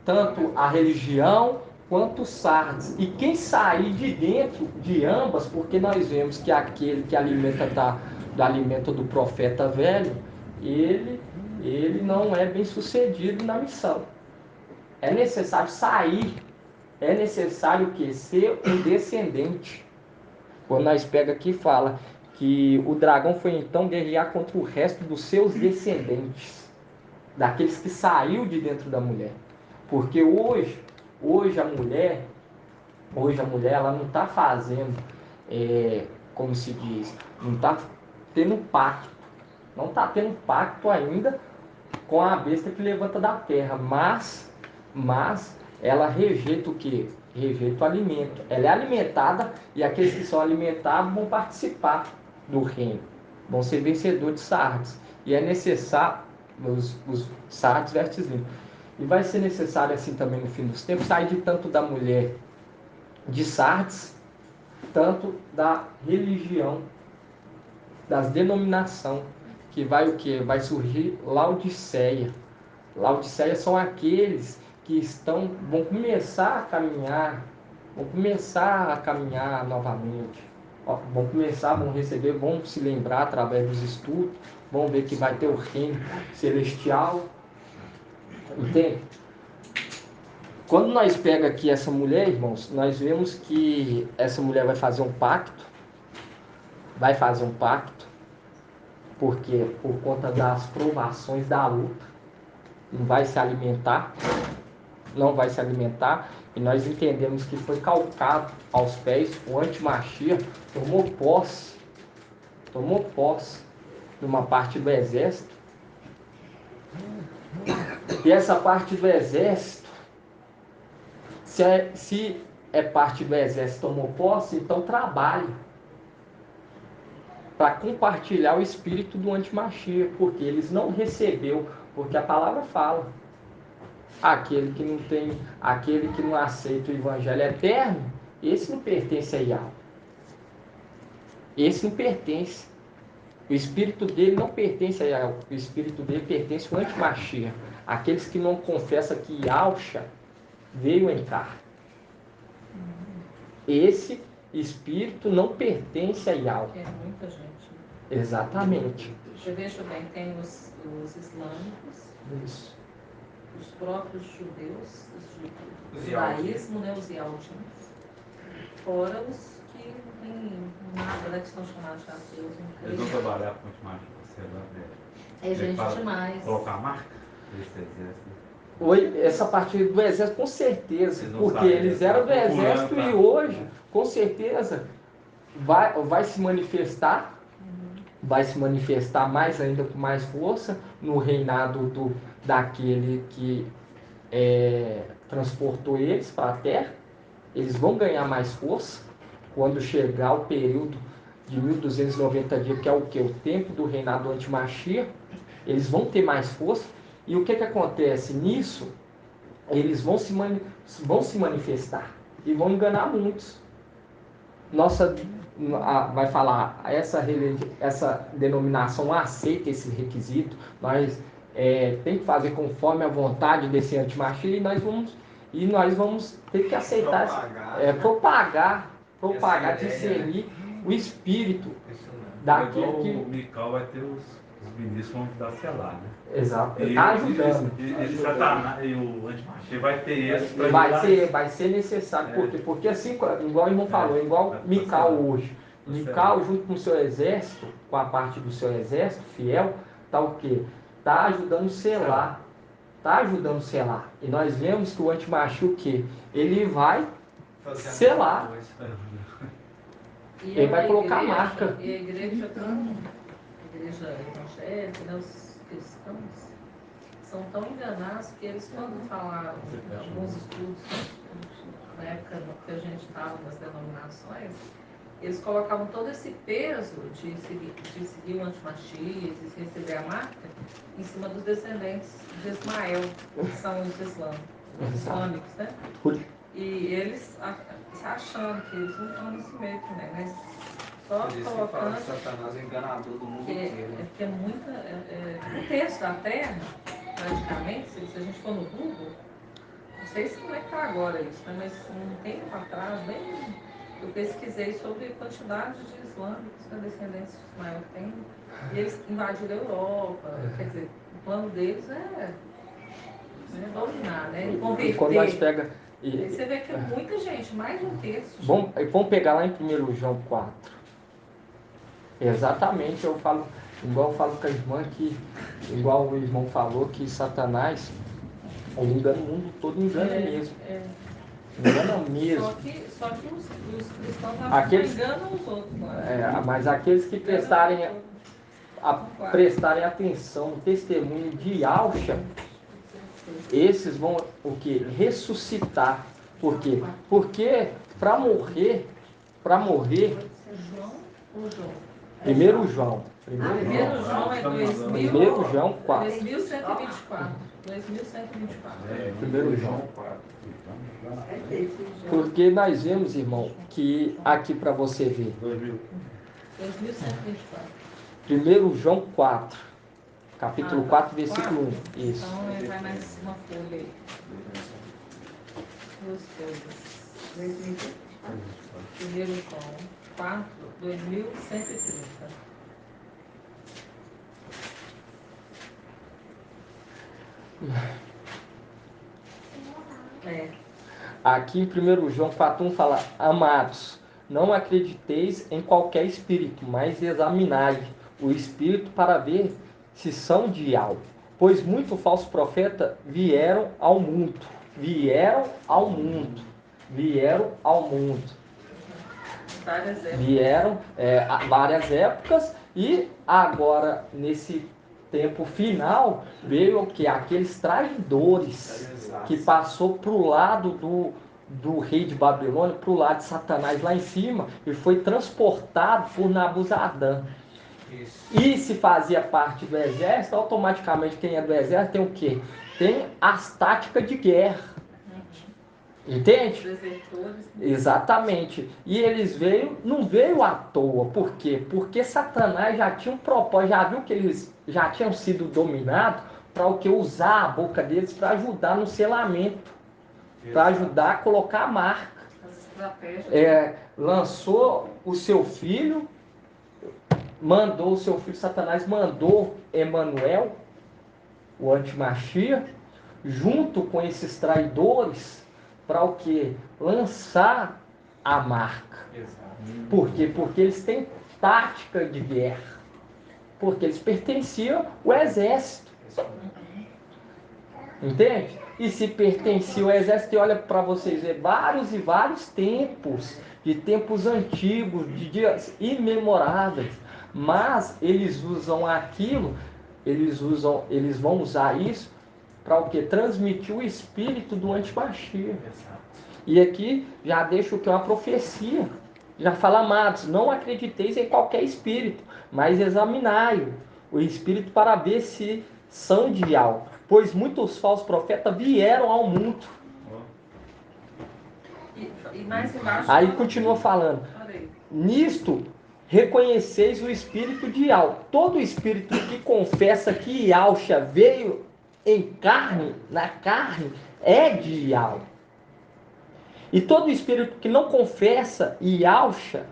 tanto a religião quanto os sardes. E quem sair de dentro de ambas, porque nós vemos que aquele que alimenta do alimento do profeta velho, ele não é bem sucedido na missão. É necessário sair, é necessário que ser um descendente. Quando nós pega aqui fala que o dragão foi então guerrear contra o resto dos seus descendentes, daqueles que saiu de dentro da mulher. Porque hoje a mulher ela não está fazendo, como se diz, não está tendo pacto, não está tendo pacto ainda com a besta que levanta da terra, mas ela rejeita o quê? Rejeita o alimento. Ela é alimentada e aqueles que são alimentados vão participar do reino, vão ser vencedores de Sardes. E é necessário, os Sardes vestes limpos. E vai ser necessário assim também no fim dos tempos, sair de tanto da mulher de Sardes, tanto da religião, das denominação, que vai o quê? Vai surgir Laodiceia. Laodiceia são aqueles que vão começar a caminhar novamente. Vão receber, vão se lembrar através dos estudos, vão ver que vai ter o reino celestial. Entende? Quando nós pega aqui essa mulher, irmãos, nós vemos que essa mulher vai fazer um pacto, porque por conta das provações da luta, não vai se alimentar, e nós entendemos que foi calcado aos pés, o antimachia tomou posse de uma parte do exército, e essa parte do exército, se é parte do exército tomou posse, então trabalhe para compartilhar o espírito do antimachia, porque eles não recebeu, porque a palavra fala, aquele que não aceita o evangelho eterno, esse não pertence a Yahweh. Esse não pertence. O espírito dele não pertence a Yahweh. O espírito dele pertence ao antimachia. Aqueles que não confessam que Yahshua veio em carne. Esse espírito não pertence a Yahweh. É muita gente. Exatamente. Você veja bem, tem os islâmicos. Isso. Os próprios judeus, o judaísmo, né, os Yaldinos, fora os que não tem nada, né, que são chamados de ateus. Eles vão trabalhar com antimachia, você vai ver. É gente demais. Colocar a marca desse exército. Oi, essa parte do exército, com certeza, porque eles eram do exército e hoje, com certeza, vai se manifestar, mais ainda com mais força no reinado daquele que transportou eles para a terra. Eles vão ganhar mais força quando chegar o período de 1290 dias, que é o que? O tempo do reinado do antimachia. Eles vão ter mais força. E o que acontece nisso? Eles vão se manifestar e vão enganar muitos. Vai falar, essa denominação aceita esse requisito, nós tem que fazer conforme a vontade desse antimachia e nós vamos ter que aceitar, propagar, discernir o espírito daquele que... O Mical vai ter os ministros vão ajudar a selar, né? Exato, está ajudando. E o antimachia vai ter esse... Vai ser necessário, porque assim, igual o irmão falou, igual Mical hoje. Mical, junto com o seu exército, com a parte do seu exército fiel, está o quê? Está ajudando a selar. E nós vemos que o antimachia, o quê? Ele vai selar. Ele vai colocar a marca. E a igreja evangélica, né, os cristãos, são tão enganados que eles, quando falaram alguns estudos, na época que a gente estava nas denominações, eles colocavam todo esse peso de seguir o antimachia, de receber a marca, em cima dos descendentes de Ismael, que são os islâmicos, né? E eles achando que eles não estão nesse meio também, né? só Por isso que fala colocando que Satanás é enganador do mundo inteiro. é porque é muita. Um terço da Terra, praticamente, se a gente for no Google, não sei se como é que está agora isso, né? Mas um tempo atrás, bem, eu pesquisei sobre a quantidade de islâmicos que a descendência de Ismael tem, e eles invadiram a Europa, quer dizer, o plano deles é dominar, né? E quando nós Converter. pega. Aí você vê que é muita gente, mais de um terço. Vamos pegar lá em 1 João 4. Exatamente, igual eu falo com a irmã que, igual o irmão falou, que Satanás, ele engana o mundo todo, engana mesmo. Engana mesmo. Só que os cristãos enganam os outros. Mas aqueles que prestarem atenção no testemunho de Alcha, esses vão o que? Ressuscitar. Por quê? Porque para morrer. João ou João? 1 João. 1 João é 1 João 4. 2124. 2124. 1 João 4. Porque nós vemos, irmão, que aqui para você ver. 2124. 1 João 4. Capítulo 4, versículo 1. Isso. Então vai mais uma folha aí. Duas folhas. 1 João 4, 2130. Aqui em 1 João 4,1 fala: Amados, não acrediteis em qualquer espírito, mas examinai o espírito para ver se são de algo. Pois muitos falsos profetas vieram ao mundo. Vieram várias épocas e agora nesse tempo final veio o que? Aqueles traidores que passou para o lado do rei de Babilônia, para o lado de Satanás lá em cima e foi transportado por Nabuzadan. E se fazia parte do exército, automaticamente quem é do exército tem o quê? Tem as táticas de guerra. Entende? Exatamente. E eles não veio à toa. Por quê? Porque Satanás já tinha um propósito, já viu que eles já tinham sido dominados para o que? Usar a boca deles para ajudar no selamento, para ajudar a colocar a marca. Lançou o seu filho, Satanás mandou Emanuel, o antimachia, junto com esses traidores, para o que? Lançar a marca. Por quê? Porque eles têm tática de guerra. Porque eles pertenciam ao exército. Entende? E se pertencia ao exército, e olha para vocês ver, vários e vários tempos, de tempos antigos, de dias imemoráveis, mas eles usam aquilo, eles vão usar isso para o que? Transmitir o espírito do antimachia. E aqui já deixa o que é uma profecia. Já fala: amados, não acrediteis em qualquer espírito, mas examinai o espírito para ver se são de algo. Pois muitos falsos profetas vieram ao mundo. E mais embaixo. Aí continua falando: nisto reconheceis o espírito de algo. Todo espírito que confessa que Yahshua veio em carne, na carne, é de algo. E todo espírito que não confessa Yahshua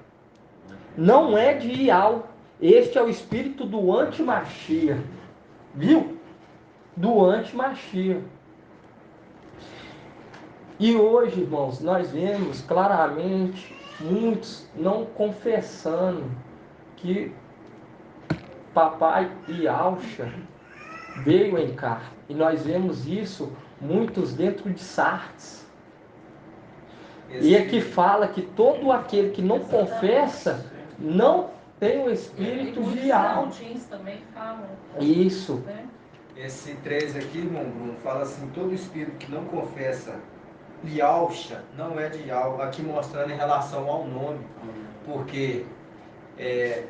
não é de Ial. Este é o espírito do antimachia. Viu? Do antimachia. E hoje, irmãos, nós vemos claramente muitos não confessando que papai Yahshua veio em carne. E nós vemos isso muitos dentro de Sardes. E aqui fala que todo aquele que não confessa não tem o espírito de alma. Também falam. Isso. Esse 3 aqui, irmão Bruno, fala assim: todo espírito que não confessa Yahshua não é de Yahweh, aqui mostrando em relação ao nome, porque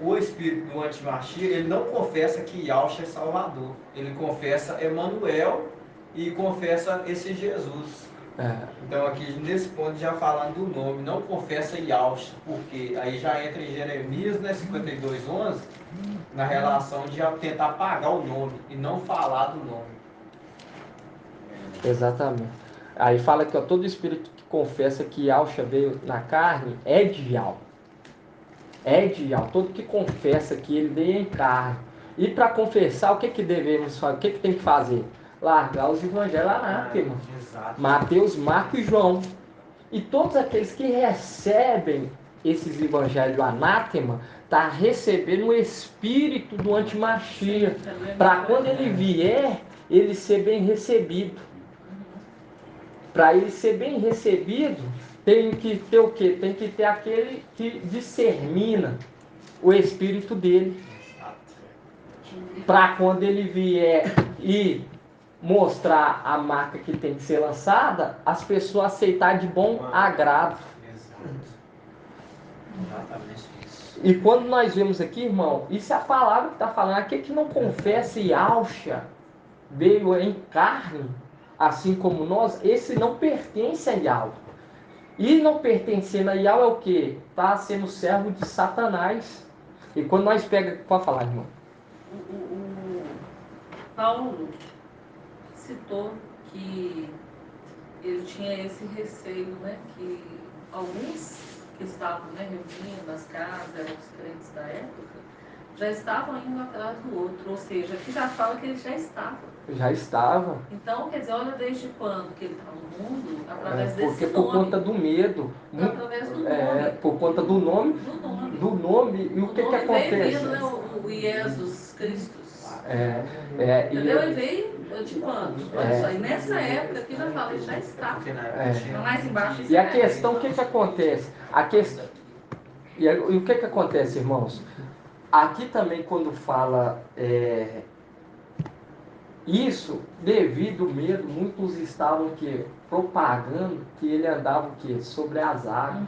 o espírito do antimachia, ele não confessa que Yahshua é Salvador, ele confessa Emanuel e confessa esse Jesus. Então aqui nesse ponto já falando do nome, não confessa Yahshua, porque aí já entra em Jeremias, né, 52:11, na relação de tentar apagar o nome e não falar do nome. Exatamente. Aí fala que ó, todo espírito que confessa que Yahshua veio na carne é de Yahweh. É de Yahweh. Todo que confessa que ele veio em carne. E para confessar, o que que devemos fazer? O que que tem que fazer? Largar os evangelhos anátema. Mateus, Marcos e João. E todos aqueles que recebem esses evangelhos anátema, tá recebendo o espírito do antimachia. Para quando ele vier, ele ser bem recebido. Para ele ser bem recebido, tem que ter o quê? Tem que ter aquele que discermina o espírito dele. Para quando ele vier e mostrar a marca que tem que ser lançada, as pessoas aceitar de bom agrado. Exatamente isso. E quando nós vemos aqui, irmão, isso é a palavra que está falando. Aquele que não confessa Yahshua veio em carne, assim como nós, esse não pertence a Yahweh. E não pertencendo a Yahweh é o quê? Está sendo servo de Satanás. E quando nós pegamos... Pode falar, irmão. O Paulo citou que ele tinha esse receio, né? Que alguns que estavam, né, reunindo nas casas, eram os crentes da época, já estavam indo atrás do outro. Ou seja, aqui já fala que ele já estava. Já estava. Então, quer dizer, olha desde quando que ele está no mundo, através desse porque nome. por conta do medo. Através do nome. Por conta do nome. Do nome. E o que que acontece? Veio vindo, né, o Jesus Cristo. Entendeu? Ele veio de quando? Olha só, e nessa época aqui já fala, ele já está. Mais embaixo. E a questão, o que que acontece? E o que que acontece, irmãos? Aqui também quando fala isso, devido ao medo, muitos estavam propagando que ele andava sobre as águas.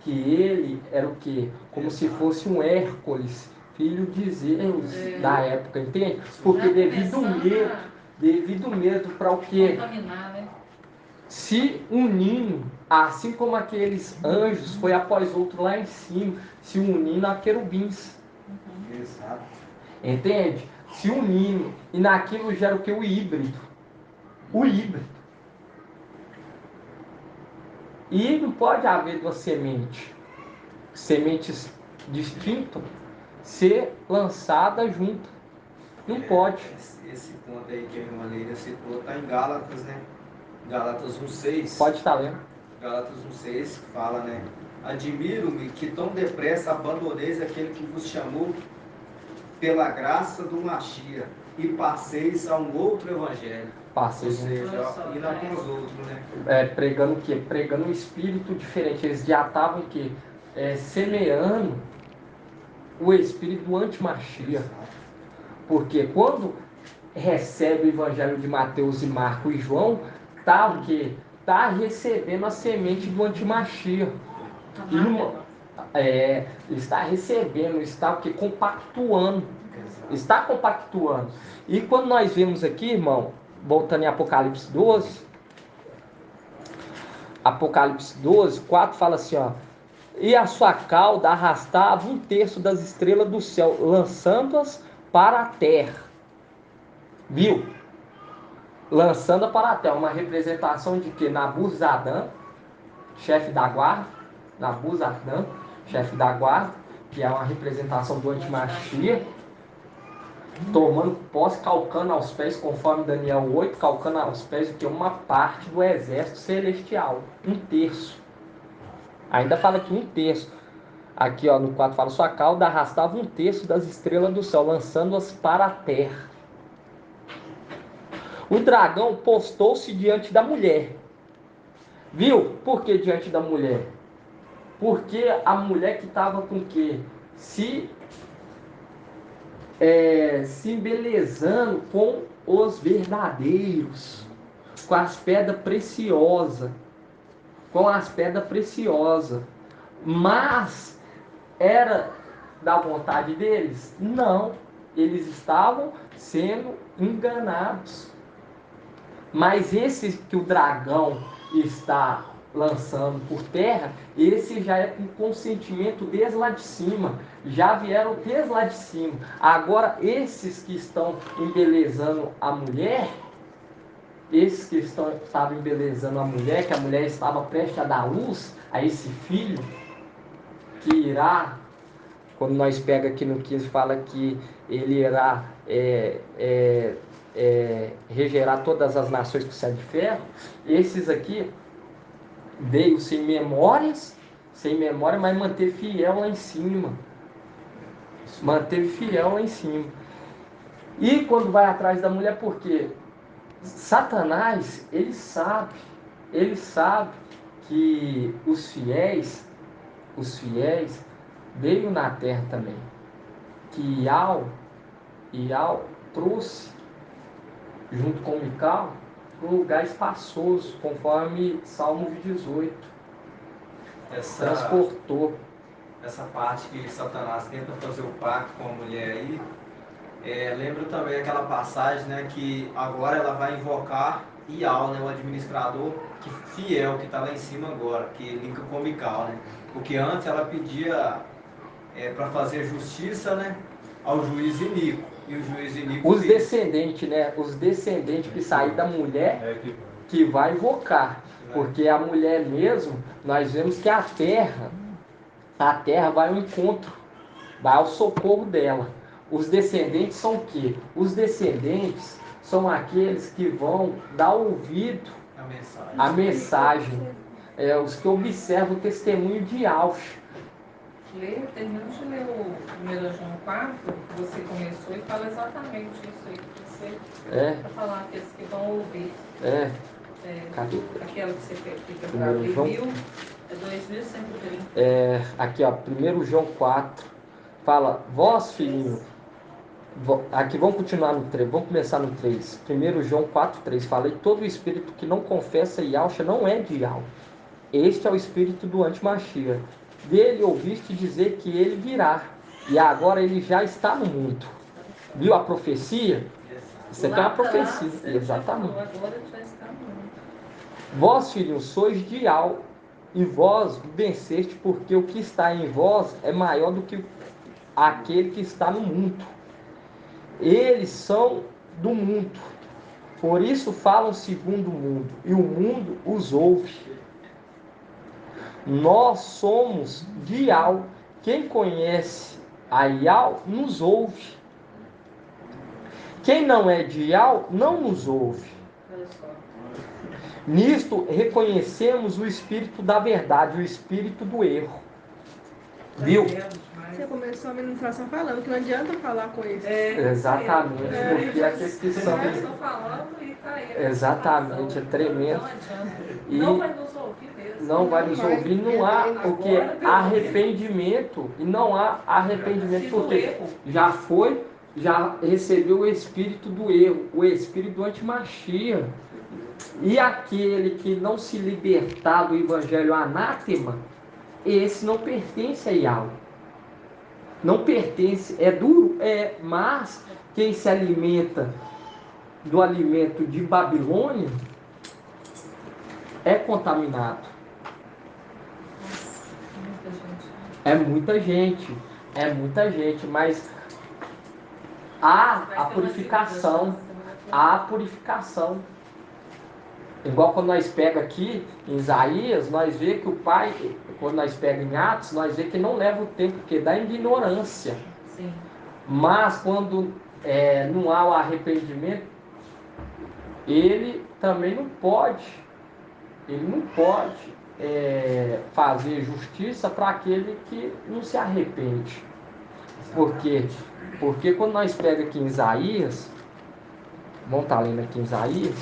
Que ele era o quê? Como se fosse um Hércules, filho de Zeus da época, entende? Porque devido ao medo para o quê? Contaminar, né? Se unindo, assim como aqueles anjos, foi após outro lá em cima, se unindo a querubins. Exato. Entende? Se unindo. E naquilo gera o que? O híbrido. O híbrido. E não pode haver uma sementes distintas, ser lançada junto. Não pode. Esse ponto aí que a irmã Leila citou está em Gálatas, né? Gálatas 1:6. Pode estar lendo. Gálatas 1:6 fala, né? Admiro-me que tão depressa abandoneis aquele que vos chamou pela graça do Machia e passeis a um outro evangelho. Ou seja, indo com os outros, né? Pregando o quê? Pregando um espírito diferente. Eles já estavam o quê? Semeando o espírito do antimachia. Porque quando recebe o evangelho de Mateus e Marcos e João, tá o quê? Tá recebendo a semente do antimachia. Está recebendo, está o quê? Compactuando. Está compactuando. E quando nós vemos aqui, irmão, voltando em Apocalipse 12, Apocalipse 12, 4 fala assim, ó. E a sua cauda arrastava 1/3 das estrelas do céu, lançando-as para a terra. Viu? Lançando para a terra. Uma representação de que? Nabuzaradan, chefe da guarda. Nabuzaradan, chefe da guarda, que é uma representação do antimachia. Tomando posse, calcando aos pés, conforme Daniel 8, calcando aos pés o que? Uma parte do exército celestial. 1/3. Ainda fala que 1/3. Aqui ó, no 4 fala, sua cauda arrastava 1/3 das estrelas do céu, lançando-as para a terra. O dragão postou-se diante da mulher. Viu? Por que diante da mulher? Porque a mulher que estava com o quê? Se embelezando com os verdadeiros, com as pedras preciosas, mas era da vontade deles? Não, eles estavam sendo enganados. Mas esse que o dragão está lançando por terra, esse já é com consentimento desde lá de cima, já vieram desde lá de cima. Agora, esses que estão embelezando a mulher, estavam embelezando a mulher, que a mulher estava prestes a dar luz a esse filho, que irá, quando nós pega aqui no 15, fala que ele irá regerar todas as nações com céu de ferro. Esses aqui veio sem memória, mas manteve fiel lá em cima. Manteve fiel lá em cima. E quando vai atrás da mulher, por quê? Satanás, ele sabe que os fiéis veio na terra também. Que Ial trouxe, junto com Mical, um lugar espaçoso, conforme Salmo 18. Transportou. Essa parte que Satanás tenta fazer o pacto com a mulher aí, lembro também aquela passagem, né, que agora ela vai invocar Ial, né, o administrador fiel que está lá em cima agora, que linka com Mical, né? Porque antes ela pedia para fazer justiça, né, ao juiz Inico. E o juiz Inico... Os descendentes, né? Os descendentes que saem da mulher que vai invocar. Porque a mulher mesmo, nós vemos que a terra vai ao encontro, vai ao socorro dela. Os descendentes são o quê? Os descendentes são aqueles que vão dar ouvido à mensagem. Os que observam o testemunho de Alf. Terminando de ler o 1 João 4, que você começou, e fala exatamente isso aí que você para falar aqueles que vão ouvir. Cadê? Aquela que você fica para abrir, João... 2130. Aqui, ó, 1 João 4, fala, vós, filhinho, aqui vamos continuar no 3, vamos começar no 3. 1 João 4, 3, fala, e todo espírito que não confessa Yahshua não é de Yahweh. Este é o espírito do antimachia. Dele ouviste dizer que ele virá, e agora ele já está no mundo. Viu a profecia? Isso aqui é uma profecia. Exatamente. Agora ele já está no mundo. Vós, filhos, sois de Al, e vós venceste, porque o que está em vós é maior do que aquele que está no mundo. Eles são do mundo, por isso falam segundo o mundo, e o mundo os ouve. Nós somos de Ial. Quem conhece a Ial nos ouve. Quem não é de Ial não nos ouve. Nisto reconhecemos o espírito da verdade, o espírito do erro. Viu? Você começou a ministração falando que não adianta falar com isso. Exatamente, porque a questão... Exatamente, é tremendo. E não vai nos ouvir mesmo. Não vai nos ouvir, não há porque arrependimento, e não há arrependimento, porque já recebeu o espírito do erro, o espírito do antimachia. E aquele que não se libertar do evangelho anátema, esse não pertence a Yahweh. Não pertence, é duro, mas quem se alimenta do alimento de Babilônia é contaminado. É muita gente, mas há a purificação, Igual quando nós pega aqui em Isaías, nós vê que o pai, quando nós pega em Atos, nós vê que não leva o tempo, porque dá ignorância. Sim. Mas quando não há o arrependimento, ele também não pode fazer justiça para aquele que não se arrepende. Por quê? Porque quando nós pega aqui em Isaías, vamos estar lendo aqui em Isaías,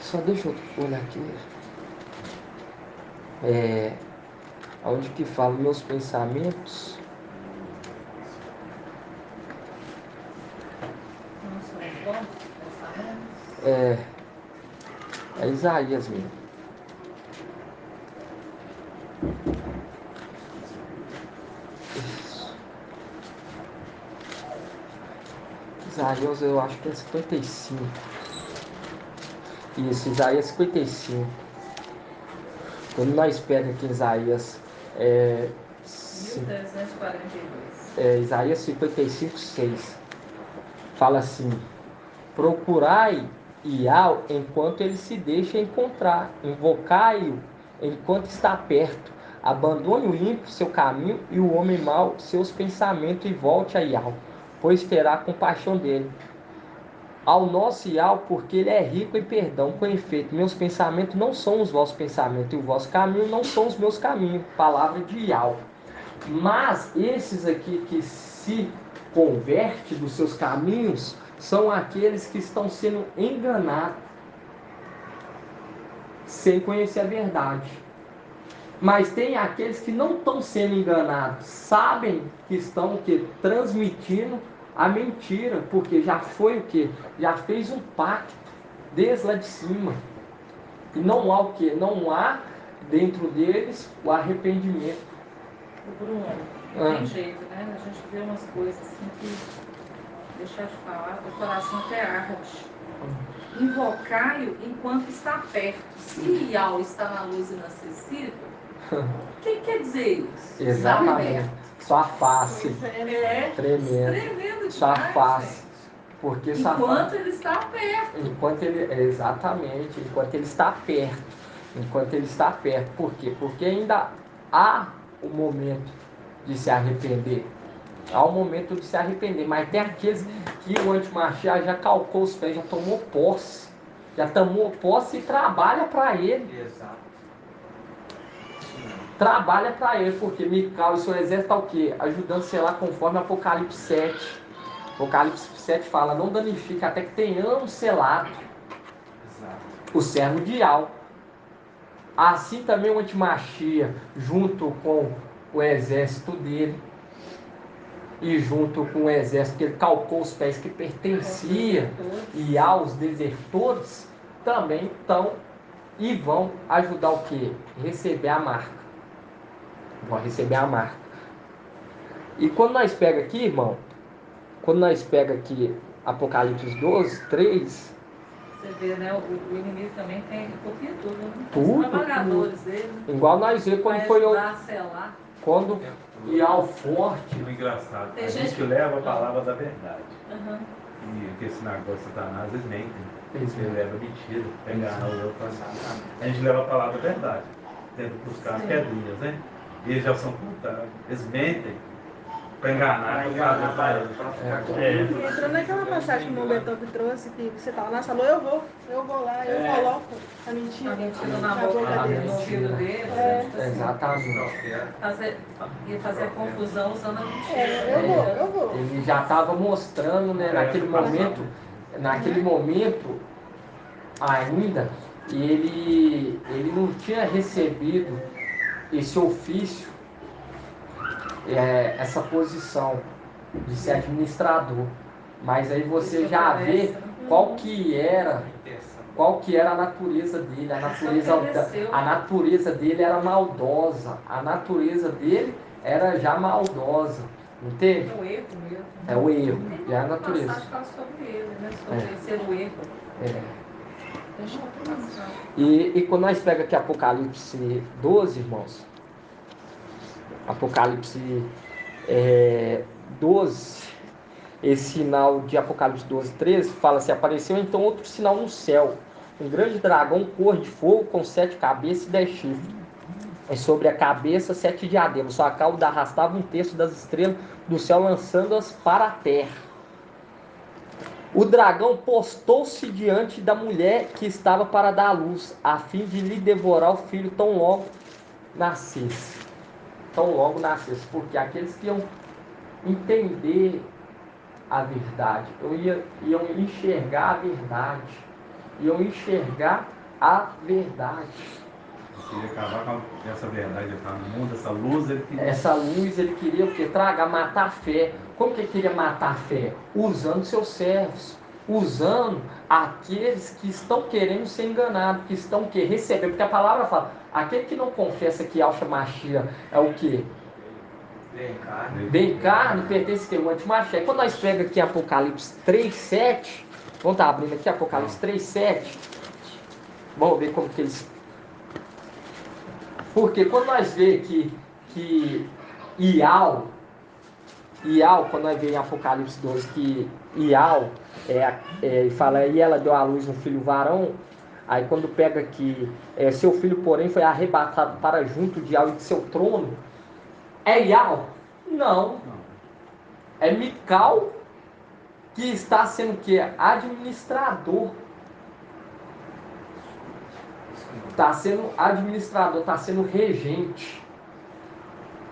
só deixa eu olhar aqui, onde que fala meus pensamentos. Nossa, É Isaías mesmo. Isaías eu acho que é 55. Isso, Isaías 55. Quando nós pegamos aqui Isaías 1342. Isaías 55, 6. Fala assim: procurai Iau enquanto ele se deixa encontrar, invocai-o enquanto está perto. Abandone o ímpio seu caminho e o homem mau seus pensamentos e volte a Iau, pois terá compaixão dele. Ao nosso Iau, porque ele é rico em perdão, com efeito, meus pensamentos não são os vossos pensamentos e o vosso caminho não são os meus caminhos. Palavra de Iau. Mas esses aqui que se convertem dos seus caminhos são aqueles que estão sendo enganados sem conhecer a verdade. Mas tem aqueles que não estão sendo enganados, sabem que estão transmitindo a mentira, porque já foi o que? Já fez um pacto desde lá de cima. E não há o que? Não há dentro deles o arrependimento. Bruno, tem jeito, né? A gente vê umas coisas assim que, deixa eu te falar, o coração até arde. Invocai-o enquanto está perto. Se Iau está na luz inacessível, o que quer dizer isso? Exatamente. Sua face. Tremendo demais, sua face. gente. Porque enquanto ele está perto. Exatamente, enquanto ele está perto. Enquanto ele está perto. Por quê? Porque ainda há o momento de se arrepender. Há o momento de se arrepender. Mas tem aqueles que o antimarchia já calcou os pés, já tomou posse. Já tomou posse e trabalha para ele. Exato. Trabalha para ele, porque Mical e seu exército está o quê? Ajudando, sei lá, conforme Apocalipse 7. Apocalipse 7 fala: não danifique até que tenhamos selado o servo de Iau. Assim também o antimachia, junto com o exército dele, e junto com o exército que ele calcou os pés que pertencia e aos desertores, também estão e vão ajudar o quê? Receber a marca. Vão receber a marca. E quando nós pega aqui, irmão, quando nós pega aqui Apocalipse 12, 3... Você vê, né? O inimigo também tem copia tudo, né? Tudo, Os trabalhadores dele. Igual nós vemos quando foi o... selar. Quando Iau forte... O engraçado, Tem a gente gente que- leva a palavra da verdade. Uhum. E que esse negócio de Satanás, eles mentem. Ele leva mentira, enganar o outro. A gente leva a palavra da verdade, tendo buscar as pedrinhas, né? E eles já são contados. Eles mentem para enganar, para fazer para eles. E entrou naquela passagem que o Betão que trouxe, que você fala, nossa, falou, eu vou lá, eu coloco a mentira, A mentira na boca dele, no ouvido dele. Tipo assim, Exatamente. ia fazer a confusão usando a mentira. eu vou. Ele já estava mostrando, né, naquele momento ainda, ele não tinha recebido esse ofício, essa posição de ser administrador. Mas aí você já vê qual que era a natureza dele. A natureza dele era maldosa. A natureza dele era já maldosa. Entende? É o erro mesmo. É o erro. É a natureza. Passagem fala sobre ele, né? Sobre ser o erro. Deixa eu passar. E quando nós pegamos aqui Apocalipse 12, irmãos, Apocalipse 12, esse sinal de Apocalipse 12, 13, fala assim: apareceu então outro sinal no céu, um grande dragão cor de fogo com 7 cabeças e 10 chifres. E sobre a cabeça 7 diademas, sua cauda arrastava um terço das estrelas do céu, lançando-as para a terra. O dragão postou-se diante da mulher que estava para dar à luz, a fim de lhe devorar o filho tão logo nascesse. Porque aqueles que iam entender a verdade, iam enxergar a verdade, Ele queria acabar com essa verdade, estar no mundo, essa luz, ele queria. Essa luz ele queria o quê? Matar a fé. Como que ele queria matar a fé? Usando seus servos. usando aqueles que estão querendo ser enganados, que estão querendo receber, porque a palavra fala, aquele que não confessa que Yahshua Mashiach é o quê? Bem carne, pertence que o antimaché. Quando nós pegamos aqui Apocalipse 3:7, vamos estar abrindo aqui Apocalipse 3:7, vamos ver como que eles... Porque quando nós vemos que Ial, quando nós vemos em Apocalipse 12, que Ial fala, e ela deu à luz um filho varão, aí quando pega que seu filho, porém, foi arrebatado para junto de Ial e de seu trono, é Ial? Não. É Mical que está sendo o quê? Administrador. Está sendo administrador, está sendo regente.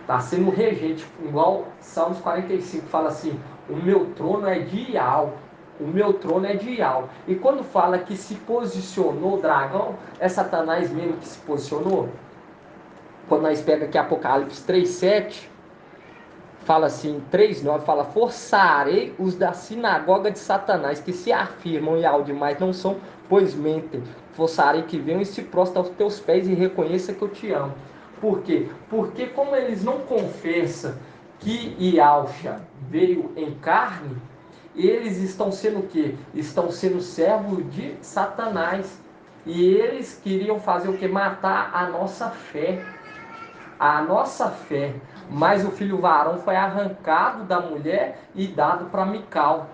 Está sendo regente, igual Salmos 45, fala assim, o meu trono é de Ial. O meu trono é de Ial. E quando fala que se posicionou o dragão, é Satanás mesmo que se posicionou? Quando nós pegamos aqui Apocalipse 3:7, fala assim, 3:9, fala, forçarei os da sinagoga de Satanás, que se afirmam e ao demais não são, pois mentem. Forçarei que venham e se prostem aos teus pés e reconheça que eu te amo. Por quê? Porque como eles não confessam que Yahshua veio em carne, eles estão sendo o quê? Estão sendo servos de Satanás. E eles queriam fazer o quê? Matar a nossa fé. A nossa fé. Mas o filho varão foi arrancado da mulher e dado para Mical.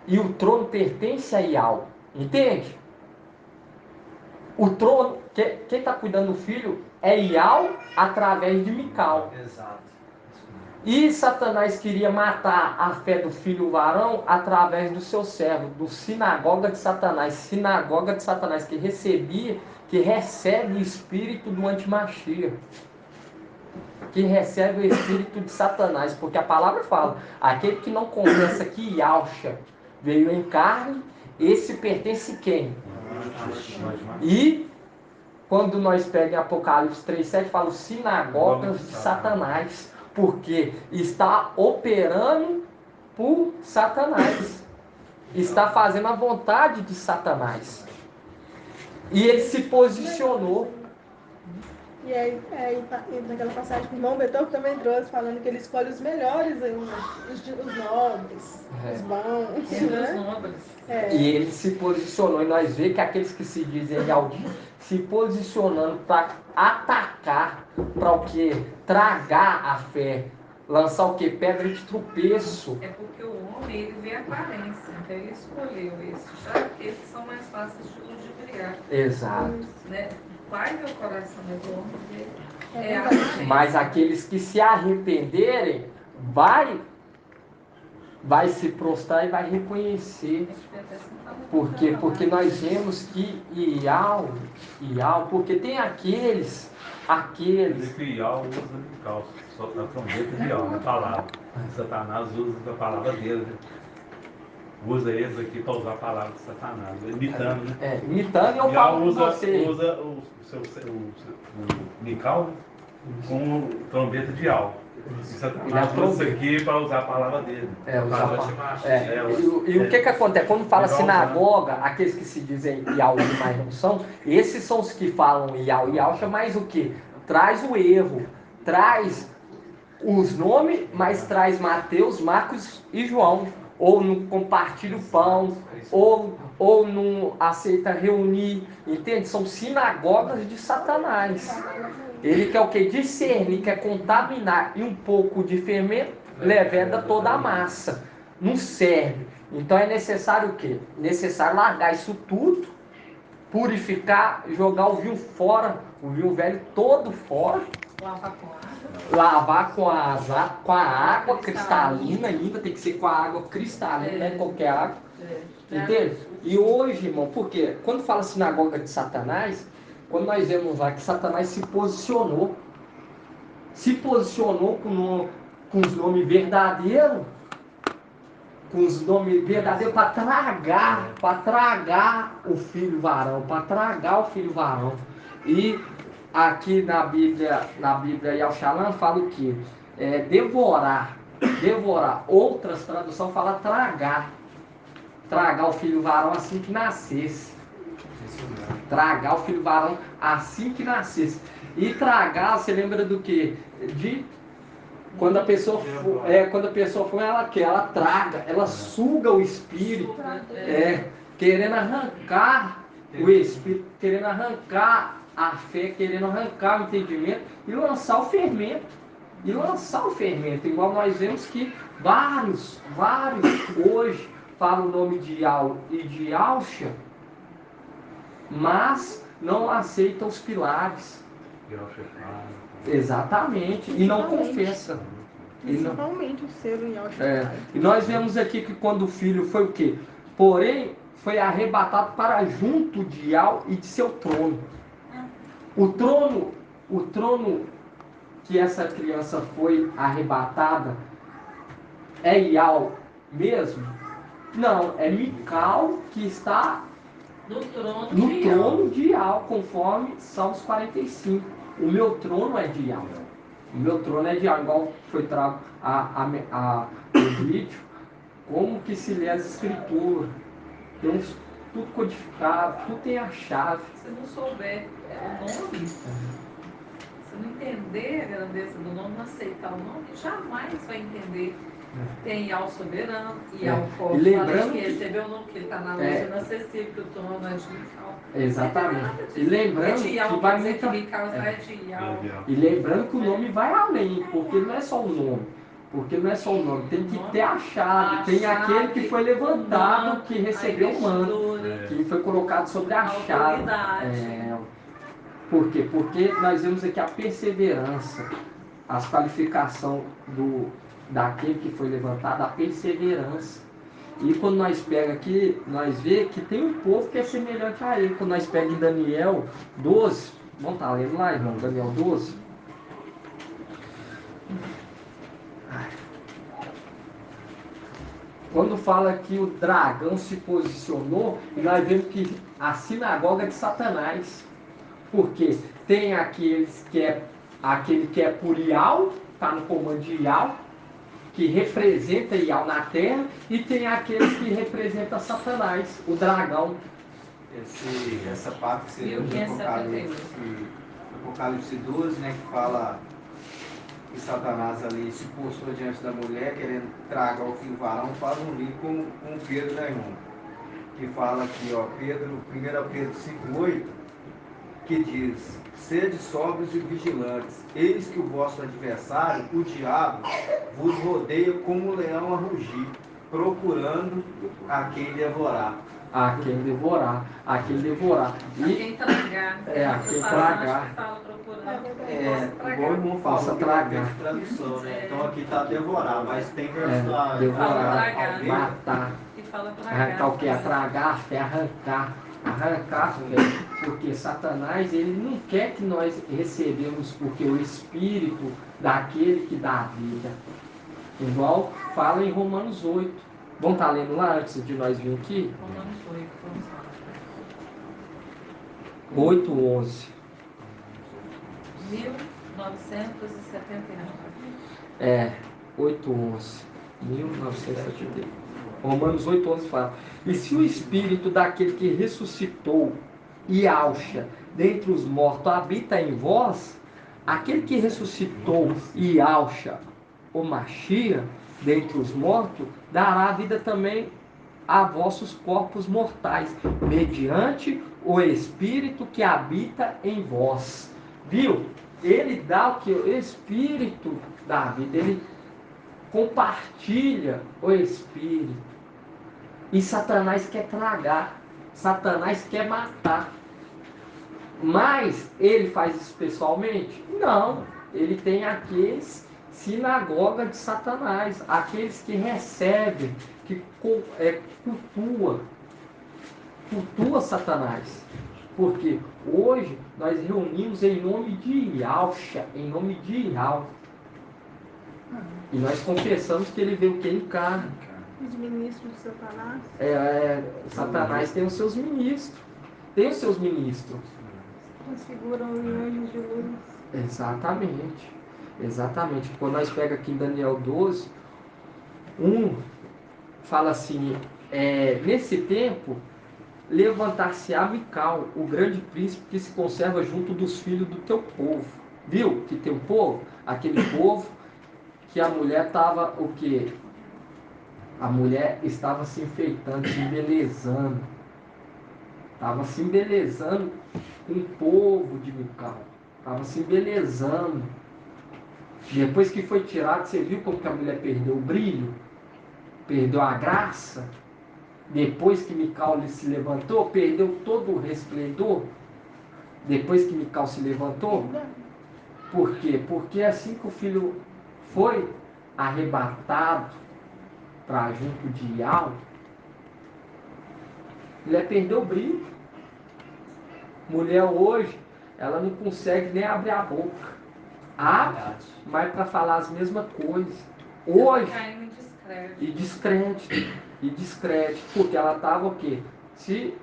E o trono pertence a Ial. Entende? O trono, quem está cuidando do filho é Ial através de Mical. Exato. E Satanás queria matar a fé do filho varão através do seu servo, do sinagoga de Satanás. Sinagoga de Satanás, que recebe o espírito do antimachia. Que recebe o espírito de Satanás, porque a palavra fala, aquele que não confessa que Yahshua veio em carne, esse pertence a quem? E quando nós pegamos Apocalipse 3:7, fala sinagogas de Satanás, porque está operando por Satanás, está fazendo a vontade de Satanás, e ele se posicionou. E aí naquela passagem que o irmão Beethoven também trouxe, falando que ele escolhe os melhores ainda, os nobres, os bons, né? E ele se posicionou, e nós vemos que aqueles que se dizem Yahudi se posicionando para atacar, para o quê? Tragar a fé, lançar o quê? Pedra de tropeço. É porque o homem, ele vê a aparência, então ele escolheu esses, já que esses são mais fáceis de ludibriar. Exato. Né? Pai meu coração, mas o homem vê a aparência. Mas aqueles que se arrependerem, vai se prostrar e vai reconhecer. Por quê? Porque nós vemos que Ial, porque tem aqueles... Diz que Ial usa Mical, só a trombeta de Ial, na palavra. Satanás usa a palavra dele, né? Usa eles aqui para usar a palavra de Satanás, imitando, né? Imitando, e eu falo com você. Usa o Mical com trombeta de Ial. E Satanás usa isso aqui para usar a palavra dele. E o que acontece? Quando fala sinagoga, aqueles que se dizem Ial, mas não são, esses são os que falam Ial. Ial mais o que? Traz o erro, traz os nomes, mas traz Mateus, Marcos e João. Ou não compartilha o pão, ou não aceita reunir, entende? São sinagogas de Satanás. Ele quer o quê? Discernir, quer contaminar, e um pouco de fermento leveda toda a massa. Não serve. Então é necessário o quê? Necessário largar isso tudo, purificar, jogar o vinho fora, o vinho velho todo fora. Lavar com a água cristalina ainda, tem que ser com a água cristalina, não é qualquer água. Entende? E hoje, irmão, por quê? Quando fala sinagoga de Satanás, quando nós vemos lá que Satanás se posicionou com os nomes verdadeiros, para tragar o filho varão, E aqui na Bíblia Yahshalan fala o quê? Devorar. Outras traduções falam tragar. tragar o filho varão assim que nascesse. Tragar o filho varão assim que nascesse. E tragar, você lembra do quê? De quando a pessoa for, ela traga, ela suga o espírito, querendo arrancar o espírito, querendo arrancar a fé, querendo arrancar o entendimento e lançar o fermento. Igual nós vemos que vários hoje falam o nome de Ial e de Alcha, mas não aceitam os pilares. Exatamente, e não confessa. Principalmente o selo em Alcha. E nós vemos aqui que quando o filho foi o quê? Porém, foi arrebatado para junto de Ial e de seu trono. O trono que essa criança foi arrebatada é Ial mesmo? Não, é Mical que está no trono de Ial, conforme Salmos 45. O meu trono é de Ial. Igual foi trago o vídeo, como que se lê as escrituras. Tem tudo codificado, tudo tem a chave. Se não souber o nome, se não entender a grandeza do nome, não aceitar o nome, jamais vai entender. Tem Ial soberano, Ial forte, e lembrando que recebeu o nome, que ele está na luz inacessível, que o trono é de Mical. Exatamente. E lembrando que vai muito. E lembrando que o nome vai além, porque não é só o nome. Tem que ter a chave. Tem aquele que foi levantado, que recebeu o manto, que foi colocado sobre a chave. Por quê? Porque nós vemos aqui a perseverança, as qualificações daquele que foi levantado, a perseverança. E quando nós pega aqui, nós vê que tem um povo que é semelhante a ele. Quando nós pega em Daniel 12, vamos estar lendo lá, irmão, Daniel 12. Quando fala que o dragão se posicionou, nós vemos que a sinagoga é de Satanás. Porque tem aquele que é por Ial, está no comando de Ial, que representa Ial na terra, e tem aqueles que representam Satanás, o dragão. Essa parte que você leu de Apocalipse 12, né, que fala que Satanás ali se postou diante da mulher, querendo tragar o filho varão, faz um link com Pedro, né, irmão? Que fala aqui, ó, 1 Pedro 5,8, que diz: sede sóbrios e vigilantes, eis que o vosso adversário, o diabo, vos rodeia como um leão a rugir, procurando a quem devorar. A quem devorar. A quem tragar. A quem tragar. Igual o irmão falou, tragar. Tradução, né? Então aqui está devorar, mas tem devorar, matar. Arrancar o que? Tragar a fé, arrancar a fé. Porque Satanás, ele não quer que nós recebamos, porque o Espírito daquele que dá a vida. Igual fala em Romanos 8. Vamos estar lendo lá antes de nós vir aqui? Romanos 8, 8:11. 1979. 8:11. 1971. Romanos 8:11 fala: e se o Espírito daquele que ressuscitou e Alcha dentre os mortos habita em vós, aquele que ressuscitou e Alcha, o Machia, dentre os mortos, dará vida também a vossos corpos mortais, mediante o Espírito que habita em vós. Viu? Ele dá o que? O Espírito da vida, ele compartilha o Espírito. E Satanás quer tragar, Satanás quer matar. Mas ele faz isso pessoalmente? Não. Ele tem aqueles sinagoga de Satanás, aqueles que recebem, que cultua Satanás. Porque hoje nós reunimos em nome de Yalcha, em nome de Ial. E nós confessamos que ele veio em carne. Os ministros de Satanás? Satanás tem os seus ministros. Transfiguram em anjos de luz. Exatamente. Quando nós pegamos aqui em Daniel 12, fala assim, nesse tempo, levantar-se-á Mical, o grande príncipe que se conserva junto dos filhos do teu povo. Viu que tem um povo? Aquele povo que a mulher estava o quê? A mulher estava se enfeitando, se embelezando. Estava se embelezando com o povo de Mical. Estava se embelezando. Depois que foi tirado, você viu como que a mulher perdeu o brilho? Perdeu a graça? Depois que Mical se levantou, perdeu todo o resplendor? Depois que Mical se levantou? Por quê? Porque assim que o filho foi arrebatado para junto de Ial, mulher perdeu o brilho. Mulher hoje, ela não consegue nem abrir a boca. Abre, mas para falar as mesmas coisas. Hoje, e descrédito, porque ela estava o quê? Se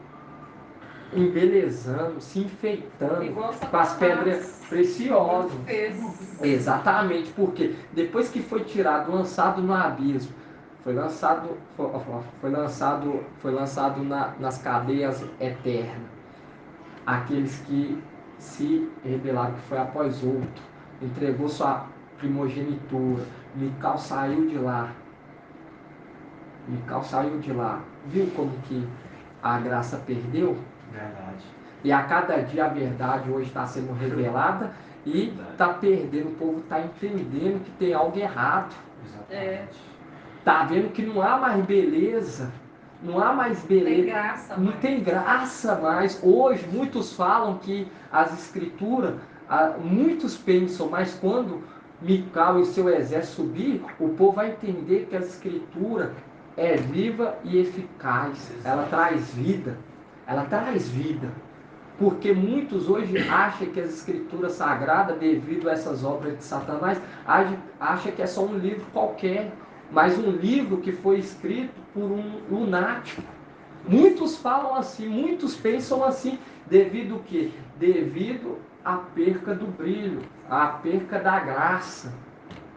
embelezando, se enfeitando com as pedras preciosas. Exatamente, porque depois que foi tirado, lançado no abismo, foi lançado nas cadeias eternas. Aqueles que se rebelaram, que foi após outro, entregou sua primogenitura. Mical saiu de lá. Viu como que a graça perdeu? Verdade. E a cada dia a verdade hoje está sendo revelada e está perdendo, o povo está entendendo que tem algo errado. Está vendo que não há mais beleza. Não há mais beleza. Não tem graça mais. Hoje muitos falam que as escrituras, muitos pensam, mas quando Mical e seu exército subir, o povo vai entender que a escritura é viva e eficaz. Ela traz vida. Porque muitos hoje acham que as escrituras sagradas, devido a essas obras de Satanás, acham que é só um livro qualquer, mas um livro que foi escrito por um lunático. Muitos falam assim, muitos pensam assim, devido o quê? Devido à perca do brilho, à perca da graça,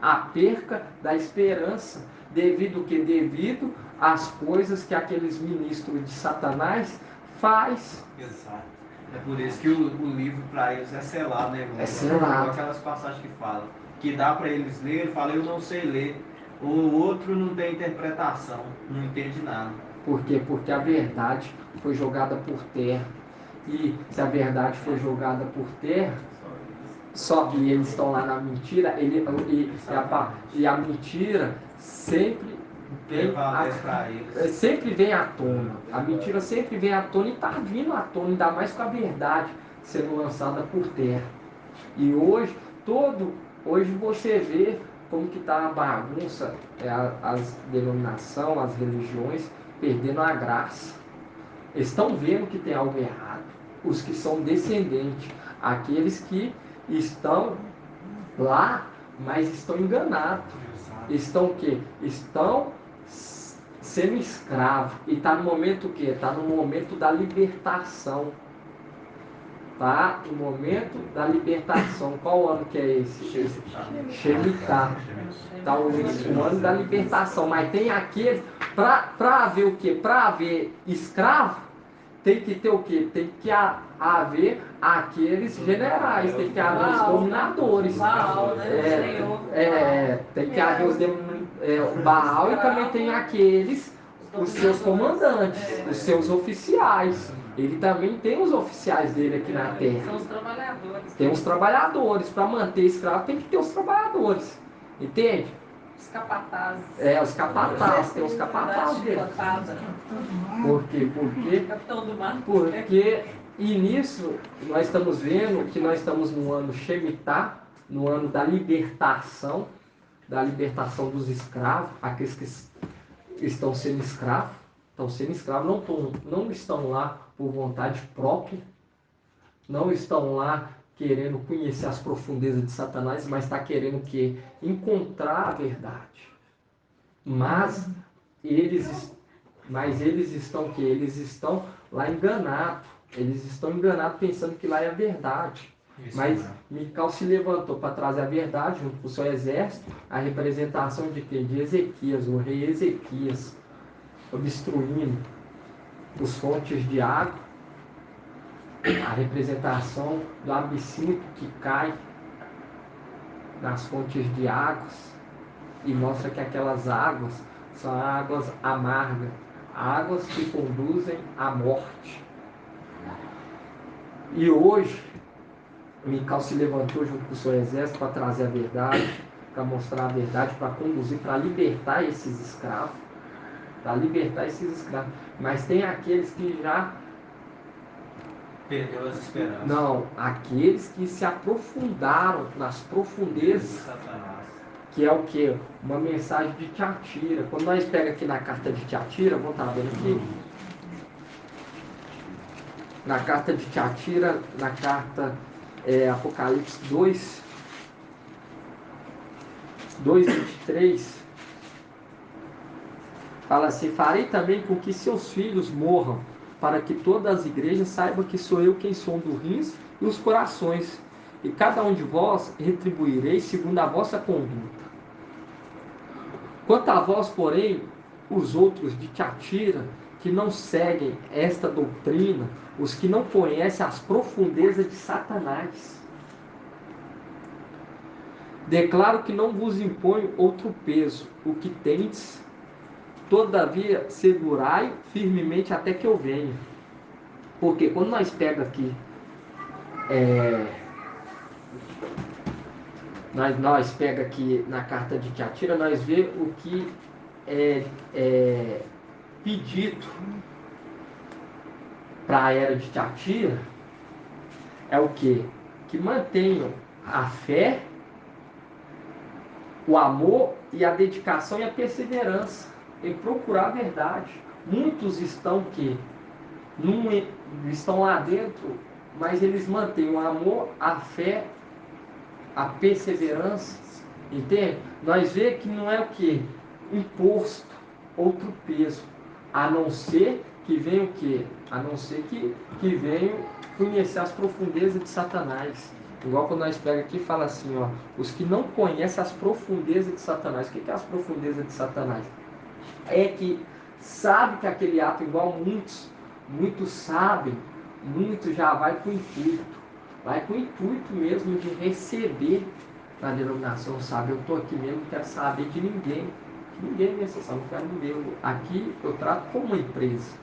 à perca da esperança, devido o quê? Devido às coisas que aqueles ministros de Satanás faz. Exato. É por isso que o livro para eles é selado, né, irmão? É selado. Aquelas passagens que falam, que dá para eles ler, fala, eu não sei ler. O outro não tem interpretação, não entende nada. Por quê? Porque a verdade foi jogada por terra. E se a verdade foi jogada por terra, só e eles estão lá na mentira, e a mentira sempre vem à tona. A mentira sempre vem à tona e está vindo à tona, ainda mais com a verdade sendo lançada por terra. E hoje você vê como que está a bagunça, as denominações, as religiões perdendo a graça. Estão vendo que tem algo errado. Os que são descendentes, aqueles que estão lá, mas estão enganados. Estão o quê? Estão sendo escravos. E está no momento o quê? Está no momento da libertação. Tá? No momento da libertação. Qual ano que é esse? Shemitah. Tá o ano da libertação. Mas tem aqueles, para haver o quê? Para haver escravo, tem que ter o quê? Tem que haver aqueles generais, tem que haver os dominadores. Tem que haver o Baal, e também tem aqueles, os seus comandantes, os seus oficiais. Ele também tem os oficiais dele aqui na terra. São os trabalhadores. Tem os trabalhadores. Para manter escravo tem que ter os trabalhores. Entende? Os capatazes. Os capatazes. Tem os capatazes dele. Por quê? Porque e nisso nós estamos vendo que nós estamos no ano Shemitah, no ano da libertação dos escravos, aqueles que estão sendo escravos. Não estão lá por vontade própria, não estão lá querendo conhecer as profundezas de Satanás, mas está querendo o quê? Encontrar a verdade. Mas eles estão o quê? Eles estão lá enganados. Eles estão enganados pensando que lá é a verdade. Isso, mas Mical se levantou para trazer a verdade junto com o seu exército, a representação de quem? De Ezequias, o rei Ezequias. obstruindo os fontes de água, a representação do absinto que cai nas fontes de águas e mostra que aquelas águas são águas amargas, águas que conduzem à morte. E hoje, Mical se levantou junto com o seu exército para trazer a verdade, para mostrar a verdade, para conduzir, para libertar esses escravos. Mas tem aqueles que já perdeu as esperanças. Não, aqueles que se aprofundaram nas profundezas, que é o que? Uma mensagem de Tiatira. Quando nós pegamos aqui na carta de Tiatira, vamos estar vendo aqui, na carta de Tiatira, na carta Apocalipse 2:23, fala assim: farei também com que seus filhos morram, para que todas as igrejas saibam que sou eu quem sondo os rins e os corações, e cada um de vós retribuirei segundo a vossa conduta. Quanto a vós, porém, os outros de Tiatira, que não seguem esta doutrina, os que não conhecem as profundezas de Satanás, declaro que não vos imponho outro peso, o que tendes, todavia segurai firmemente até que eu venha. Porque quando nós pegamos aqui, nós pega aqui na carta de Tiatira, nós vemos o que é pedido para a era de Tiatira, é o quê? Que mantenham a fé, o amor e a dedicação e a perseverança em procurar a verdade. Muitos estão estão lá dentro, mas eles mantêm o amor, a fé, a perseverança, entende? Nós vemos que não é o que? Imposto, outro peso, a não ser que venham o quê? A não ser que venham conhecer as profundezas de Satanás. Igual quando nós pegamos aqui e fala assim, ó, os que não conhecem as profundezas de Satanás. O que é as profundezas de Satanás? É que sabe que aquele ato, igual muitos sabem, muitos já vai com o intuito mesmo de receber na denominação, sabe? Eu estou aqui mesmo, não quero saber de ninguém é necessário, não quero do meu. Aqui eu trato como uma empresa.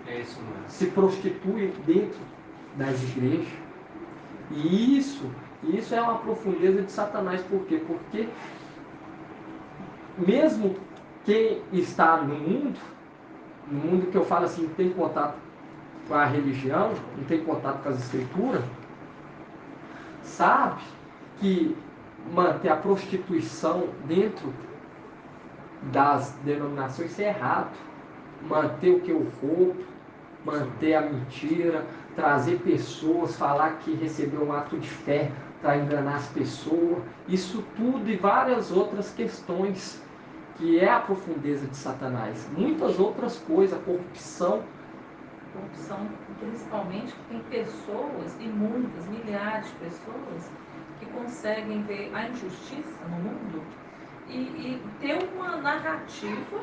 É isso mesmo. Se prostitui dentro das igrejas. E isso é uma profundeza de Satanás. Por quê? Porque mesmo quem está no mundo que eu falo assim, não tem contato com a religião, não tem contato com as escrituras, sabe que manter a prostituição dentro das denominações isso é errado. Manter o que? O roubo, manter a mentira, trazer pessoas, falar que recebeu um ato de fé para enganar as pessoas, isso tudo e várias outras questões que é a profundeza de Satanás. Muitas outras coisas, corrupção, principalmente que tem pessoas, e muitas, milhares de pessoas, que conseguem ver a injustiça no mundo e ter uma narrativa,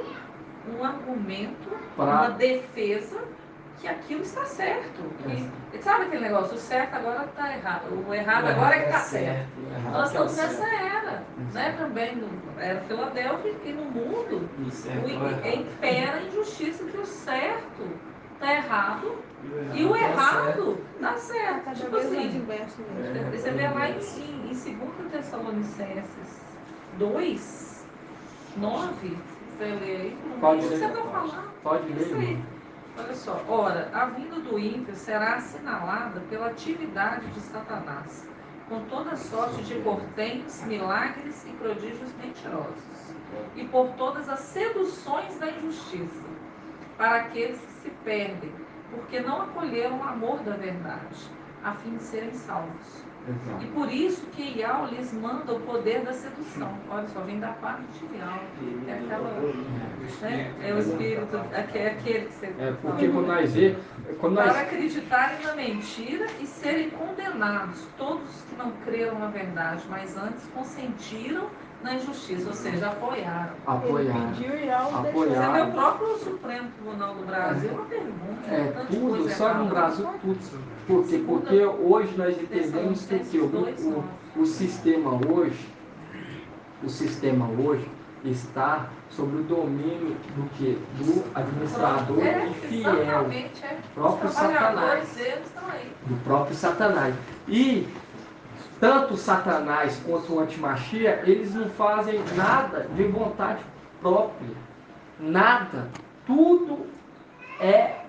um argumento, uma defesa que aquilo está certo. Sabe aquele negócio, o certo agora está errado, o errado agora é que está certo. Nós estamos nessa era, né? Também era Filadélfia e no mundo impera a injustiça, que o certo está errado e o errado está certo. Tipo assim, você vê lá em 2 Tessalonicenses 2, 9, você lê aí, pode você ler, está falando? pode ler. Isso aí. Olha só, ora, a vinda do ímpio será assinalada pela atividade de Satanás, com toda sorte de portentos, milagres e prodígios mentirosos, e por todas as seduções da injustiça, para aqueles que se perdem, porque não acolheram o amor da verdade, a fim de serem salvos. E por isso que Iau lhes manda o poder da sedução. Olha só, vem da parte de Iau, que é aquela, né? É o espírito, é aquele que você porque quando nós vê, para acreditarem na mentira e serem condenados, todos que não creram na verdade, mas antes consentiram na injustiça, ou seja, apoiaram. Ele pediu e algo deixou. Você vê o próprio Supremo Tribunal do Brasil, uma pergunta. Tudo, só no Brasil, tudo. Por quê? Porque hoje nós entendemos que o sistema hoje está sob o domínio do que? Do administrador infiel. Próprio Satanás. Do próprio Satanás. E tanto Satanás quanto o Antimachia, eles não fazem nada de vontade própria. Nada. Tudo é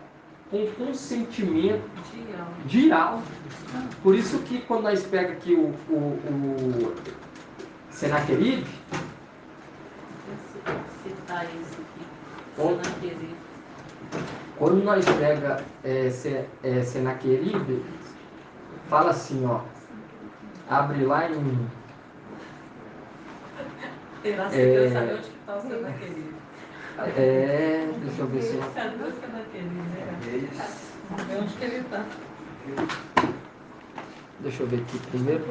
com consentimento de algo. Por isso que quando nós pegamos aqui o Senaqueribe, citar isso aqui. Senaqueribe. Quando nós pegamos Senaqueribe, fala assim, ó. Abre lá em. Eu quero saber onde que está o Senaqueribe. Deixa eu ver se. Cadê o Senaqueribe, né? Onde que ele está? Deixa eu ver aqui primeiro.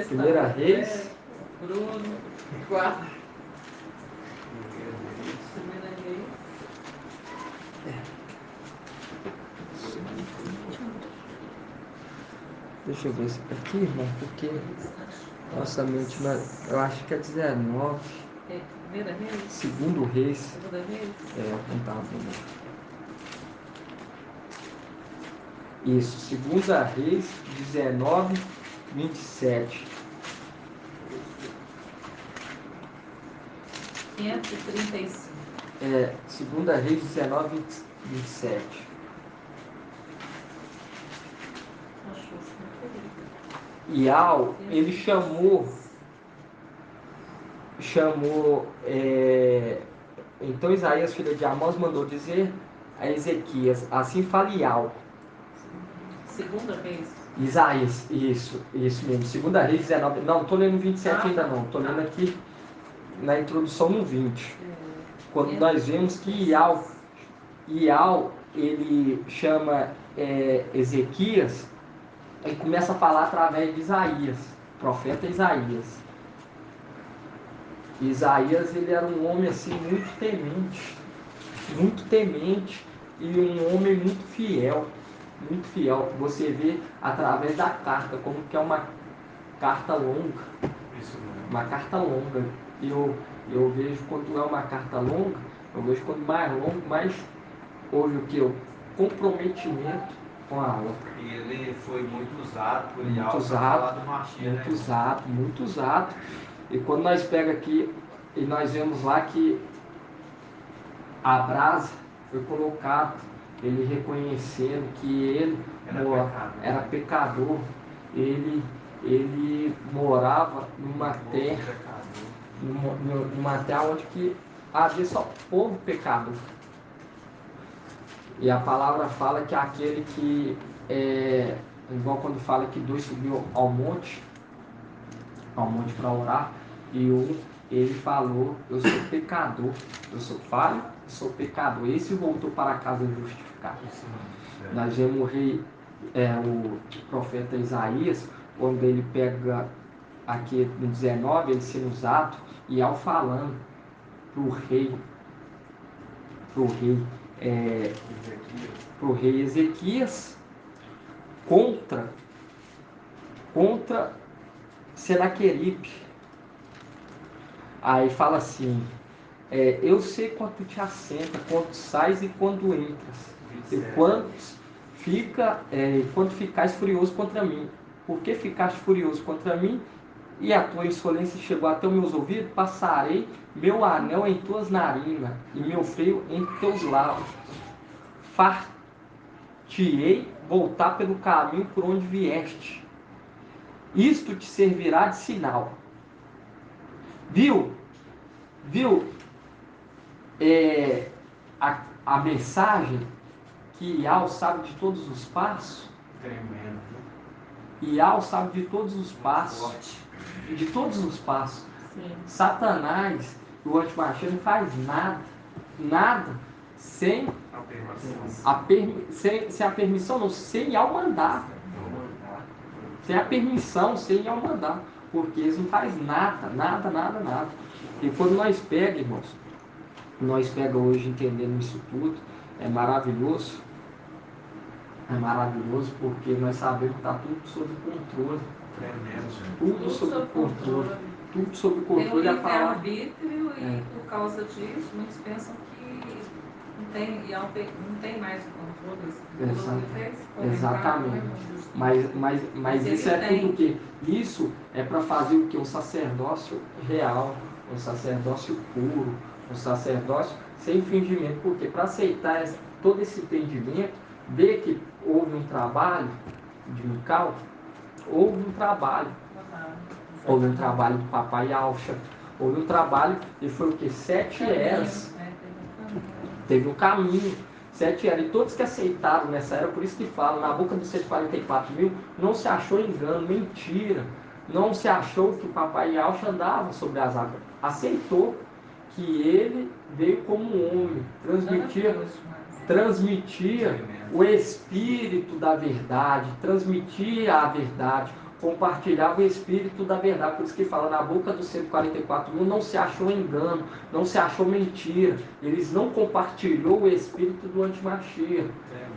Primeira Reis. Bruno. Quarto. Primeira Reis. Deixa eu ver isso aqui, irmão, porque nossa mente, eu acho que é 19. Primeira Reis? Segundo Reis. Segunda Reis? Não estava bom. Isso, Segunda Reis 19, 27. 535. Segunda Reis 19, 27. Ial, ele chamou, então Isaías, filho de Amós, mandou dizer a Ezequias, assim fala Ial. Segunda Reis? Isaías, isso mesmo, Segunda Reis 19, não, estou lendo 27 ainda não, estou lendo aqui na introdução no 20. Quando nós vemos que Ial ele chama Ezequias, ele começa a falar através de Isaías, profeta Isaías. Isaías, ele era um homem assim muito temente e um homem muito fiel. Você vê através da carta, como que é uma carta longa. Uma carta longa. Eu vejo quando é uma carta longa, eu vejo quando mais longo, mais houve o que? O comprometimento com a obra. E ele foi muito usado por Ial para falar do Machia, muito usado. E quando nós pegamos aqui, e nós vemos lá que a brasa foi colocado, ele reconhecendo que ele era pecador. Ele morava numa terra, onde que havia só povo pecador. E a palavra fala que aquele que, igual quando fala que dois subiu ao monte para orar, e ele falou, eu sou pecador, eu sou falho, eu sou pecador. Esse voltou para casa justificado. Nós vemos o profeta Isaías, quando ele pega aqui no 19, ele sendo usado, e ao falando para o rei Ezequias contra Senaqueribe. Aí fala assim, eu sei quando te assenta, quando sais e quando entras, e quando ficais furioso contra mim. Por que ficaste furioso contra mim? E a tua insolência chegou até os meus ouvidos, passarei meu anel em tuas narinas e meu freio em teus lábios. Far-te-ei voltar pelo caminho por onde vieste. Isto te servirá de sinal. Viu a mensagem que Ial sabe de todos os passos? Tremendo. Ial sabe de todos os passos. De todos os passos. Sim. Satanás, o Antimachia, não faz nada sem a permissão, não, sem Ial mandar. Sem a permissão, sem Ial mandar. porque eles não fazem nada, nada, nada, nada. E quando nós pegamos, irmãos, nós pegamos hoje entendendo isso tudo, é maravilhoso porque nós sabemos que está tudo sob controle. Tudo sob controle. Tudo sob controle. Tem um livre-arbítrio e por causa disso, muitos pensam que não tem mais controle. Exatamente. Mas isso é tudo o quê? Isso é para fazer o quê? Um sacerdócio real, um sacerdócio puro, um sacerdócio sem fingimento. Porque para aceitar todo esse entendimento, ver que houve um trabalho de Mical, houve um trabalho do papai Alcha, houve um trabalho, e foi o que? 7 eras. Teve um caminho, 7 eras, e todos que aceitaram nessa era, por isso que falam, na boca dos 144.000, não se achou engano, mentira, não se achou que o papai Alcha andava sobre as águas, aceitou que ele veio como homem, transmitia o espírito da verdade, transmitia a verdade, compartilhava o espírito da verdade. Por isso que fala, na boca dos 144.000 não se achou engano, não se achou mentira. Eles não compartilhou o espírito do antimachia.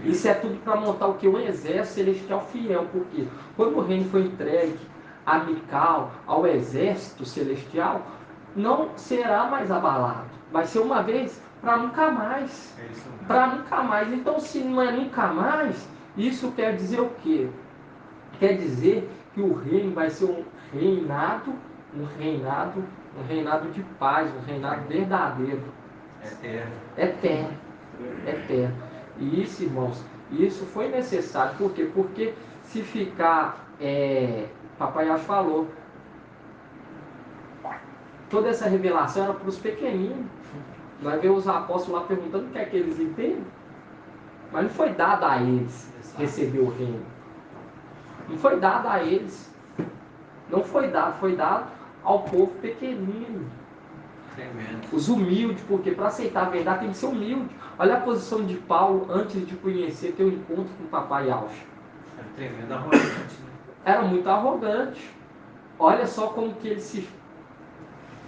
Isso é tudo para montar o que? Um exército celestial fiel. Porque quando o reino foi entregue a Mical, ao exército celestial, não será mais abalado. Vai ser uma vez para nunca mais. Para nunca mais. Então, se não é nunca mais, isso quer dizer o quê? Quer dizer que o reino vai ser um reinado de paz, um reinado verdadeiro. Eterno. E isso, irmãos, isso foi necessário. Por quê? Porque se ficar, papai já falou, toda essa revelação era para os pequeninos. Nós vemos os apóstolos lá perguntando o que é que eles entendem. Mas não foi dado a eles receber o reino. Não foi dado a eles. Não foi dado, foi dado ao povo pequenino. Tremendo. Os humildes, porque para aceitar a verdade tem que ser humilde. Olha a posição de Paulo antes de conhecer, ter um encontro com o papai Alcha. Era tremendo arrogante, né? Era muito arrogante. Olha só como que ele se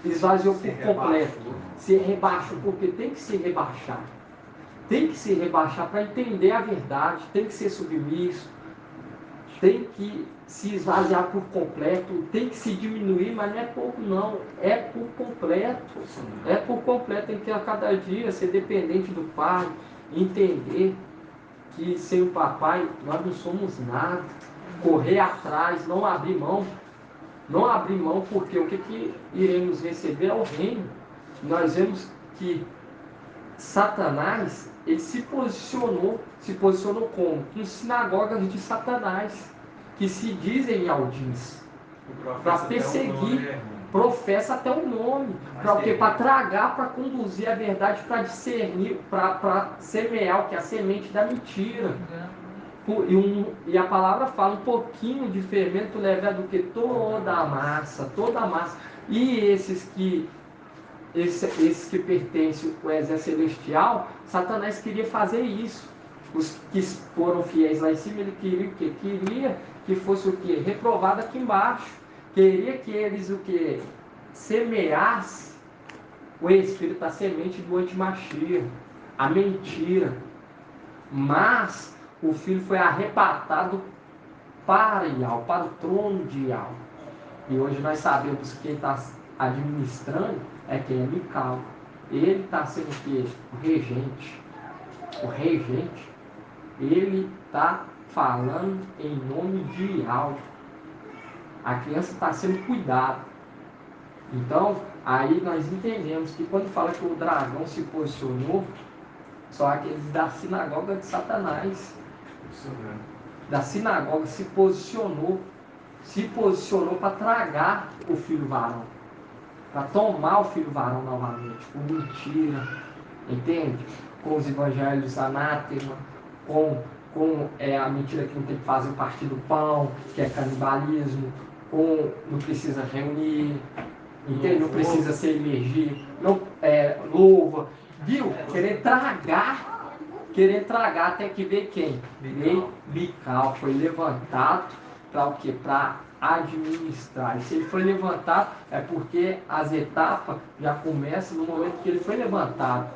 esvaziou por completo. Se rebaixou, porque tem que se rebaixar. Tem que se rebaixar para entender a verdade, tem que ser submisso, tem que se esvaziar por completo, tem que se diminuir, mas não é pouco não, é por completo. É por completo, tem que a cada dia ser dependente do Pai, entender que sem o papai nós não somos nada, correr atrás, não abrir mão. Não abrir mão, porque o que iremos receber é o reino. Nós vemos que Satanás, ele se posicionou como? Com sinagogas de Satanás, que se dizem Aldins, para perseguir, professa até o nome, para o quê? Para tragar, para conduzir a verdade, para discernir, para semear o que é a semente da mentira. E a palavra fala, um pouquinho de fermento leva do que toda a massa. E esses que pertencem ao exército celestial, Satanás queria fazer isso. Os que foram fiéis lá em cima, ele queria o quê? Queria que fosse o quê? Reprovado aqui embaixo. Queria que eles o quê? Semeassem o espírito, a semente do antimachia, a mentira. Mas o filho foi arrebatado para Ial, para o trono de Ial. E hoje nós sabemos que quem está administrando é quem é Mical. Ele está sendo o quê? O regente. O regente. Ele está falando em nome de Ial. A criança está sendo cuidada. Então, aí nós entendemos que quando fala que o dragão se posicionou, são aqueles da sinagoga de Satanás. Da sinagoga se posicionou para tragar o filho varão, para tomar o filho varão novamente, com mentira, entende? Com os evangelhos anátema, com a mentira que não tem que fazer parte do pão, que é canibalismo, não precisa reunir, entende? Não precisa ser emergir, não louva, viu? Querer tragar até que veio quem? Veio Mical, foi levantado para o quê? Para administrar. E se ele foi levantado, é porque as etapas já começam no momento que ele foi levantado.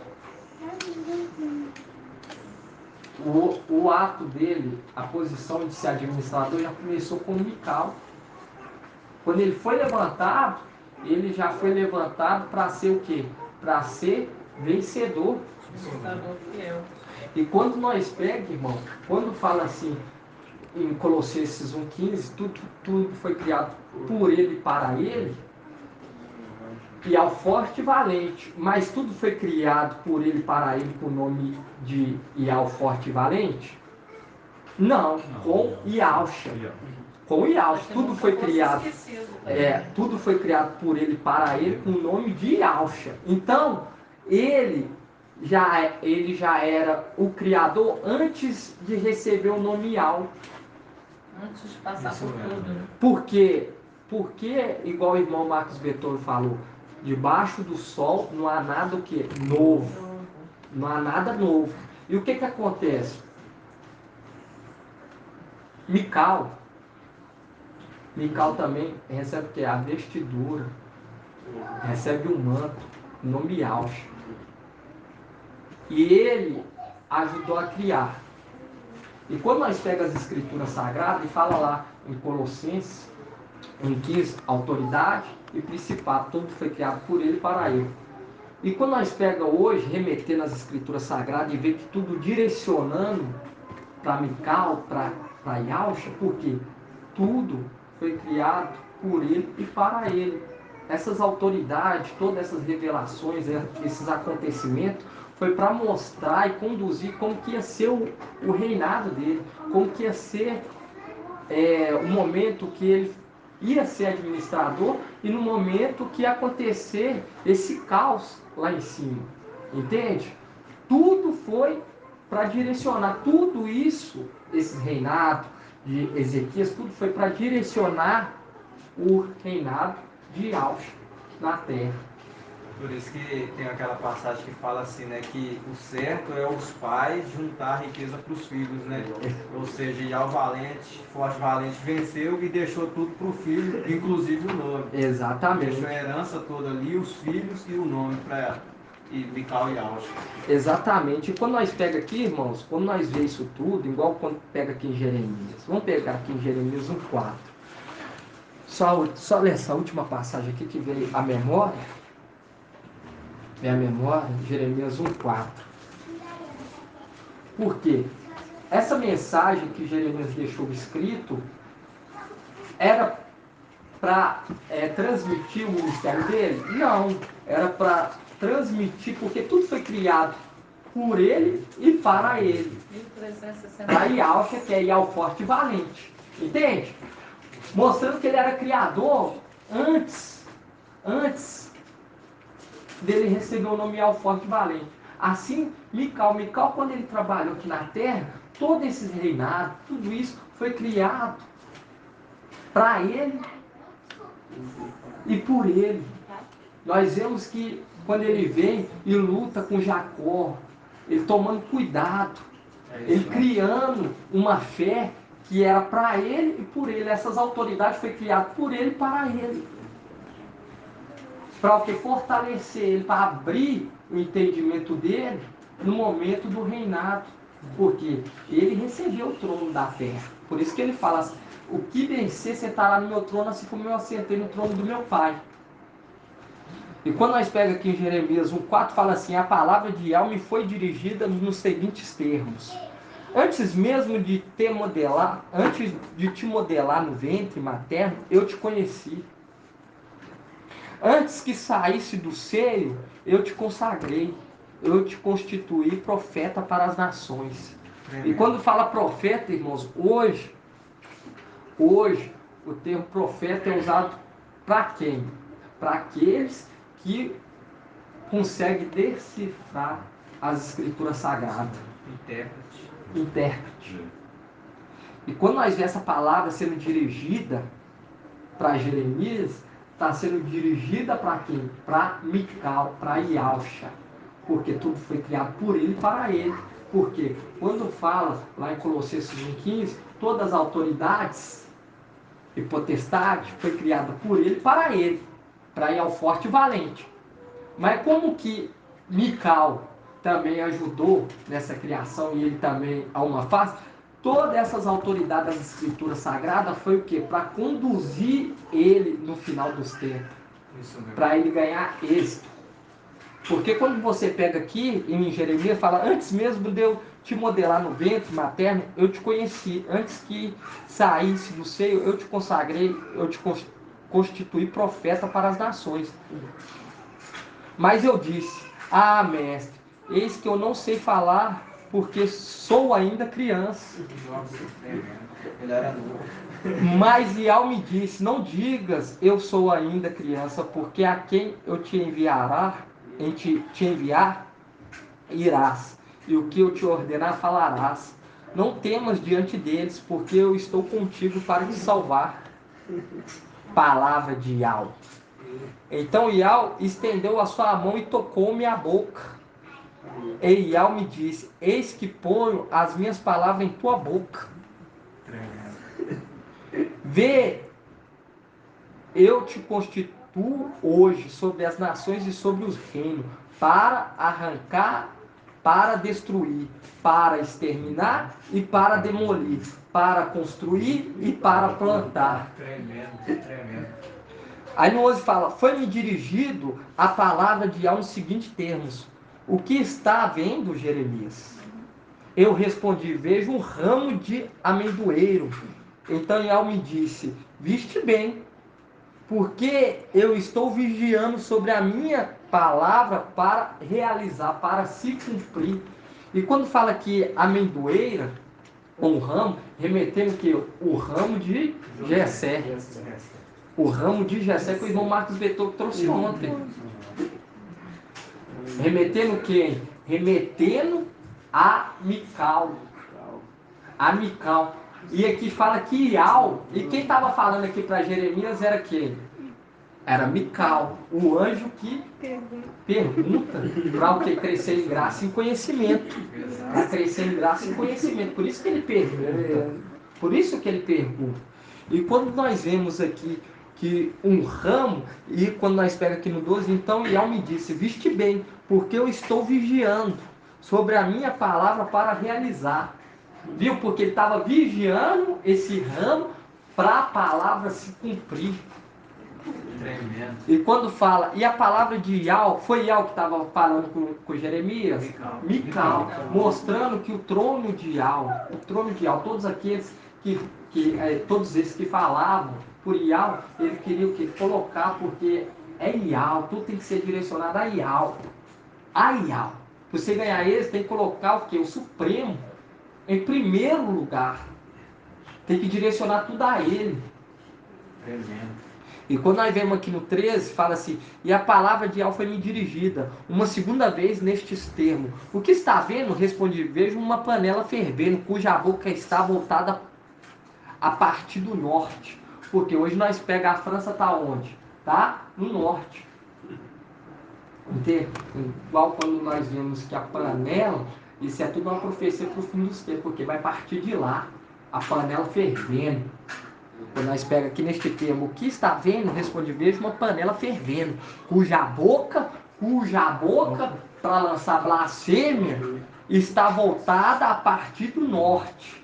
O ato dele, a posição de ser administrador, já começou com Mical. Quando ele foi levantado, ele já foi levantado para ser o quê? Para ser vencedor. E quando nós pegamos, irmão, quando fala assim, em Colossenses 1,15, tudo foi criado por ele e para ele, e ao forte e valente, mas tudo foi criado por ele e para ele com o nome de e ao forte e valente? Não, com Yahshua. Com Yahshua, tudo foi criado. Tudo foi criado por ele para ele com o nome de Yahshua. Então, ele já era o Criador antes de receber o nome Yahweh. Antes de passar por tudo, né? Porque, igual o irmão Marcos Bettolo falou, debaixo do sol não há nada o quê? Novo. Não há nada novo. E o que acontece? Mical também recebe o quê? A vestidura, recebe um manto, o nome Yahshua. E ele ajudou a criar. E quando nós pegamos as escrituras sagradas, e fala lá em Colossenses, em 15, autoridade e principado, tudo foi criado por ele e para ele. E quando nós pegamos hoje, remetendo as escrituras sagradas e vê que tudo direcionando para Mical, para Yahshua, porque tudo foi criado por ele e para ele. Essas autoridades, todas essas revelações, esses acontecimentos, foi para mostrar e conduzir como que ia ser o reinado dele, como que ia ser o momento que ele ia ser administrador e no momento que ia acontecer esse caos lá em cima. Entende? Tudo foi para direcionar, tudo isso, esse reinado de Ezequias, tudo foi para direcionar o reinado de Yahshua na terra. Por isso que tem aquela passagem que fala assim, né, que o certo é os pais juntar riqueza para os filhos, né? Ou seja, Yahweh valente, forte valente, venceu e deixou tudo para o filho, inclusive o nome. Exatamente. Deixou a herança toda ali, os filhos e o nome para Mical e Yahshua. Exatamente. E quando nós pega aqui, irmãos, quando nós vê isso tudo, igual quando pega aqui em Jeremias. Vamos pegar aqui em Jeremias 1,4. Só ler essa última passagem aqui que veio à memória. Minha memória, Jeremias 1,4. Por quê? Essa mensagem que Jeremias deixou escrito era para transmitir o ministério dele? Não, era para transmitir, porque tudo foi criado por ele e para ele. Para Yahshua, que é Yahweh forte e valente. Entende? Mostrando que ele era criador antes dele receber o nome Yahweh forte e valente. Assim, Mical, quando ele trabalhou aqui na terra, todo esse reinado, tudo isso foi criado para ele e por ele. Nós vemos que quando ele vem e luta com Jacó, ele tomando cuidado, ele criando uma fé que era para ele e por ele. Essas autoridades foi criadas por ele e para ele. Para o que? Fortalecer ele, para abrir o entendimento dele no momento do reinado. Porque ele recebeu o trono da terra. Por isso que ele fala assim, o que vencer sentará no meu trono, assim como eu assentei no trono do meu pai. E quando nós pegamos aqui em Jeremias 1,4, fala assim, a palavra de Yahweh me foi dirigida nos seguintes termos. Antes mesmo de te modelar no ventre materno, eu te conheci. Antes que saísse do seio, eu te consagrei. Eu te constituí profeta para as nações. E quando fala profeta, irmãos, hoje o termo profeta é usado para quem? Para aqueles que conseguem decifrar as escrituras sagradas. Intérprete. E quando nós vemos essa palavra sendo dirigida para Jeremias, está sendo dirigida para quem? Para Mical, para Yahshua. Porque tudo foi criado por ele e para ele. Porque quando fala lá em Colossenses 1,15, todas as autoridades e potestade foi criada por ele, para ir ao forte e valente. Mas como que Mical também ajudou nessa criação e ele também a uma face, todas essas autoridades das escrituras sagradas foi o quê? Para conduzir ele no final dos tempos, para ele ganhar êxito. Porque quando você pega aqui em Jeremias, fala, antes mesmo de eu te modelar no ventre materno, eu te conheci. Antes que saísse do seio, eu te consagrei, eu te constituí profeta para as nações. Mas eu disse, mestre, eis que eu não sei falar, porque sou ainda criança. Ele era novo. Mas Ial me disse, não digas, eu sou ainda criança, porque a quem eu te enviar, irás, e o que eu te ordenar falarás. Não temas diante deles, porque eu estou contigo para te salvar. Palavra de Ial. Então Ial estendeu a sua mão e tocou-me a boca. E Ial me disse, eis que ponho as minhas palavras em tua boca. Vê, eu te constituo hoje sobre as nações e sobre os reinos, para arrancar, para destruir, para exterminar e para demolir, para construir e para plantar. Tremendo. Aí no 11 fala, foi-me dirigido a palavra de Ial nos seguintes termos, o que está vendo, Jeremias? Eu respondi, vejo um ramo de amendoeiro. Então Ial me disse, viste bem, porque eu estou vigiando sobre a minha palavra para realizar, para se cumprir. E quando fala que amendoeira, ou ramo, remetendo que o ramo de Jessé. O ramo de Jessé que o irmão Marcos Vetor trouxe ontem. Remetendo quem? Remetendo a Mical. A Mical. E aqui fala que Ial, e quem estava falando aqui para Jeremias era quem? Era Mical, o anjo que pergunta para o que? Crescer em graça e conhecimento. Para crescer em graça e conhecimento. Por isso que ele pergunta. Por isso que ele pergunta. E quando nós vemos aqui que um ramo, e quando nós pegamos aqui no 12, então Ial me disse, viste bem, porque eu estou vigiando sobre a minha palavra para realizar. Viu? Porque ele estava vigiando esse ramo para a palavra se cumprir. Tremendo. E quando fala, e a palavra de Ial, foi Ial que estava falando com Jeremias? Mical, mostrando que o trono de Ial, todos aqueles todos esses que falavam por Ial, ele queria o quê? Colocar, porque é Ial, tudo tem que ser direcionado a Ial. A Ial. Para você ganhar eles, tem que colocar o quê? O Supremo em primeiro lugar. Tem que direcionar tudo a ele. Tremendo. E quando nós vemos aqui no 13, fala assim, e a palavra de Ial foi me dirigida, uma segunda vez nestes termos. O que está vendo? Respondi, vejo uma panela fervendo, cuja boca está voltada a partir do norte. Porque hoje nós pegamos a França, está onde? Está no norte. Entende? Igual quando nós vemos que a panela, isso é tudo uma profecia para o fim dos tempos, porque vai partir de lá, a panela fervendo. Quando nós pegamos aqui neste termo, o que está vendo? Responde, vejo uma panela fervendo, cuja boca, para lançar blasfêmia, está voltada a partir do norte.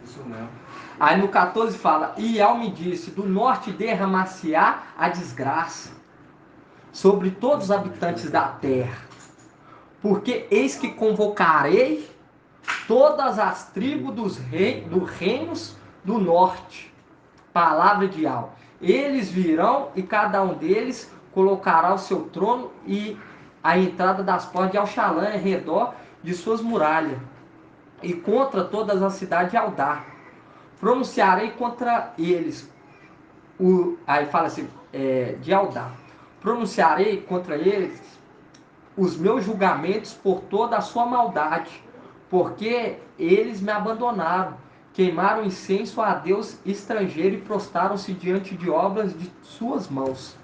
Isso mesmo. Aí no 14 fala, e Ial me disse, do norte derramar-se-á a desgraça sobre todos os habitantes da terra, porque eis que convocarei todas as tribos dos reinos do norte. Palavra de Ial. Eles virão e cada um deles colocará o seu trono e a entrada das portas de Alxalã em redor de suas muralhas e contra todas as cidades de Aldar. Pronunciarei contra eles, aí fala assim, de Aldar. Pronunciarei contra eles os meus julgamentos por toda a sua maldade, porque eles me abandonaram, queimaram incenso a Deus estrangeiro e prostraram-se diante de obras de suas mãos.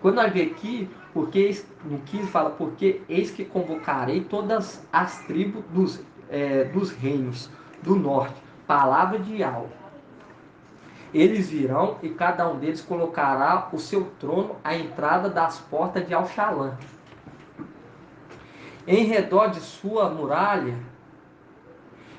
Quando nós vemos aqui, porque no 15 fala, porque eis que convocarei todas as tribos dos reinos do norte. Palavra de Ial. Eles virão e cada um deles colocará o seu trono à entrada das portas de Alxalã. Em redor de sua muralha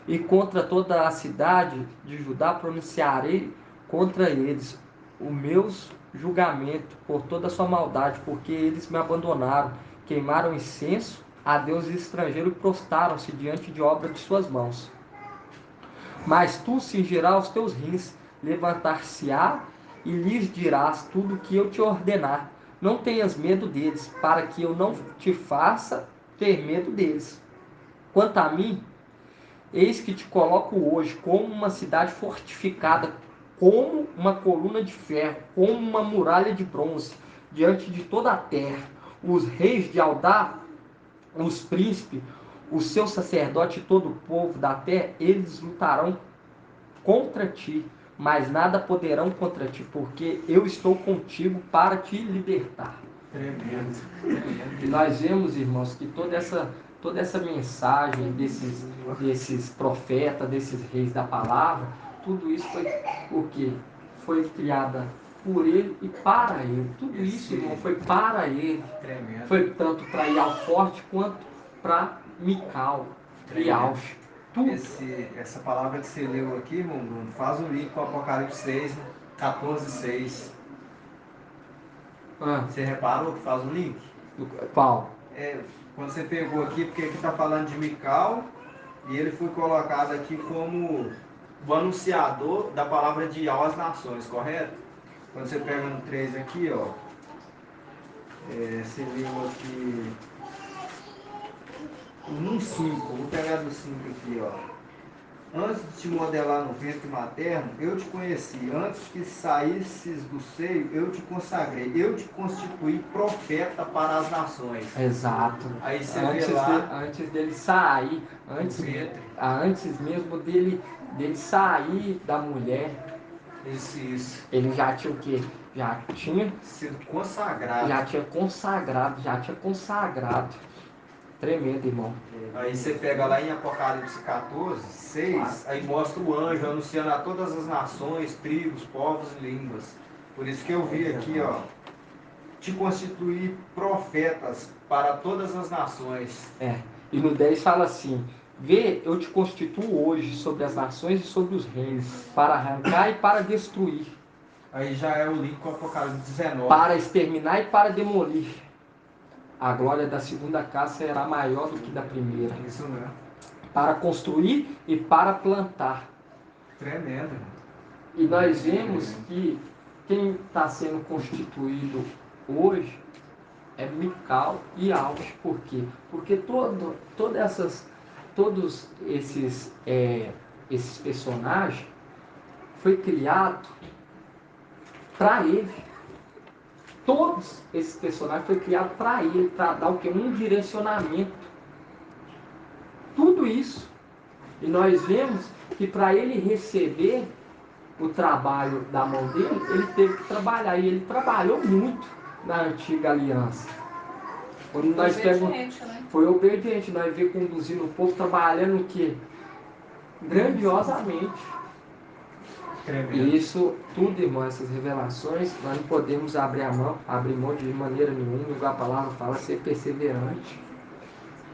e contra toda a cidade de Judá pronunciarei contra eles o meu julgamento por toda a sua maldade, porque eles me abandonaram, queimaram incenso a deuses estrangeiros e prostraram-se diante de obra de suas mãos. Mas tu cingirás os teus rins, levantar-se-á e lhes dirás tudo o que eu te ordenar. Não tenhas medo deles, para que eu não te faça ter medo deles. Quanto a mim, eis que te coloco hoje como uma cidade fortificada, como uma coluna de ferro, como uma muralha de bronze, diante de toda a terra. Os reis de Aldá, os príncipes, os seus sacerdotes e todo o povo da terra, eles lutarão contra ti, mas nada poderão contra ti, porque eu estou contigo para te libertar. Tremendo. E nós vemos, irmãos, que toda essa mensagem desses profetas, desses reis da palavra, tudo isso foi o quê? Foi criada por ele e para ele. Tudo isso, irmão, foi para ele. Tremendo. Foi tanto para Ialforte quanto para Mical e Aush. Essa palavra que você leu aqui, irmão Bruno, faz um link com o Apocalipse 6, 14:6. Você reparou que faz um link? Qual? Quando você pegou aqui, porque aqui está falando de Mical, e ele foi colocado aqui como o anunciador da palavra de Yahweh às nações, correto? Quando você pega no 3 aqui, ó, você leu aqui no 5, vou pegar do 5 aqui, ó. Antes de te modelar no ventre materno, eu te conheci. Antes que saísses do seio, eu te consagrei. Eu te constituí profeta para as nações. Exato. Aí você vê lá... Antes dele sair, antes mesmo dele sair da mulher, Isso. ele já tinha o quê? Já tinha sido consagrado. Já tinha consagrado. Tremendo, irmão. Aí você pega lá em Apocalipse 14:6, aí mostra o anjo anunciando a todas as nações, tribos, povos e línguas. Por isso que eu vi aqui, ó, te constituir profetas para todas as nações. E no 10 fala assim: vê, eu te constituo hoje sobre as nações e sobre os reinos, para arrancar e para destruir. Aí já é o link com o Apocalipse 19. Para exterminar e para demolir. A glória da segunda casa será maior do que da primeira. Isso mesmo. Para construir e para plantar. Tremendo. E nós vemos que quem está sendo constituído hoje é Mical e Aush. Por quê? Porque todos esses personagens foi criado para ele. Todos esses personagens foram criados para ele, para dar o quê? Um direcionamento. Tudo isso. E nós vemos que para ele receber o trabalho da mão dele, ele teve que trabalhar. E ele trabalhou muito na antiga aliança. Quando nós foi obediente. Nós vemos conduzindo o povo trabalhando o quê? Grandiosamente. E isso tudo, irmão, essas revelações, nós não podemos abrir mão de maneira nenhuma, igual a palavra fala, ser perseverante.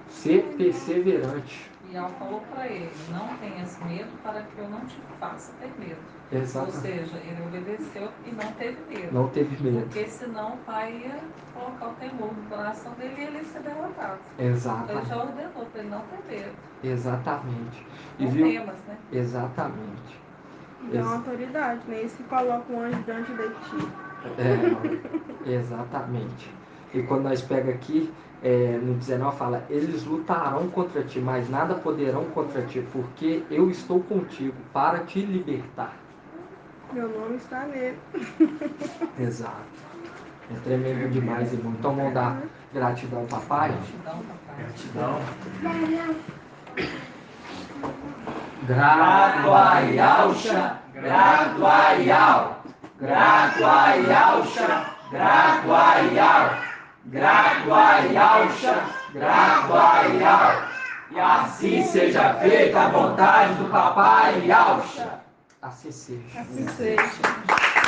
Ser perseverante. E ela falou para ele: não tenhas medo para que eu não te faça ter medo. Exatamente. Ou seja, ele obedeceu e não teve medo. Não teve medo. Porque senão o pai ia colocar o temor no coração dele e ele ia ser derrotado. Exatamente. Então ele já ordenou para ele não ter medo. Exatamente. E não temas, né? Exatamente. Dá uma autoridade, né? Isso que coloca um anjo diante de ti. Exatamente. E quando nós pega aqui, no 19 fala: eles lutarão contra ti, mas nada poderão contra ti, porque eu estou contigo para te libertar. Meu nome está nele. Exato. É tremendo demais, irmão. Então vamos dar gratidão, papai. Gratidão, papai. Gratidão. Grato a Yahusha, grato a Yah, grato a Yahusha, grato a Yah, grato a Yahusha, grato a Yah. E assim seja feita a vontade do papai Yahusha. Assim seja. Assim seja.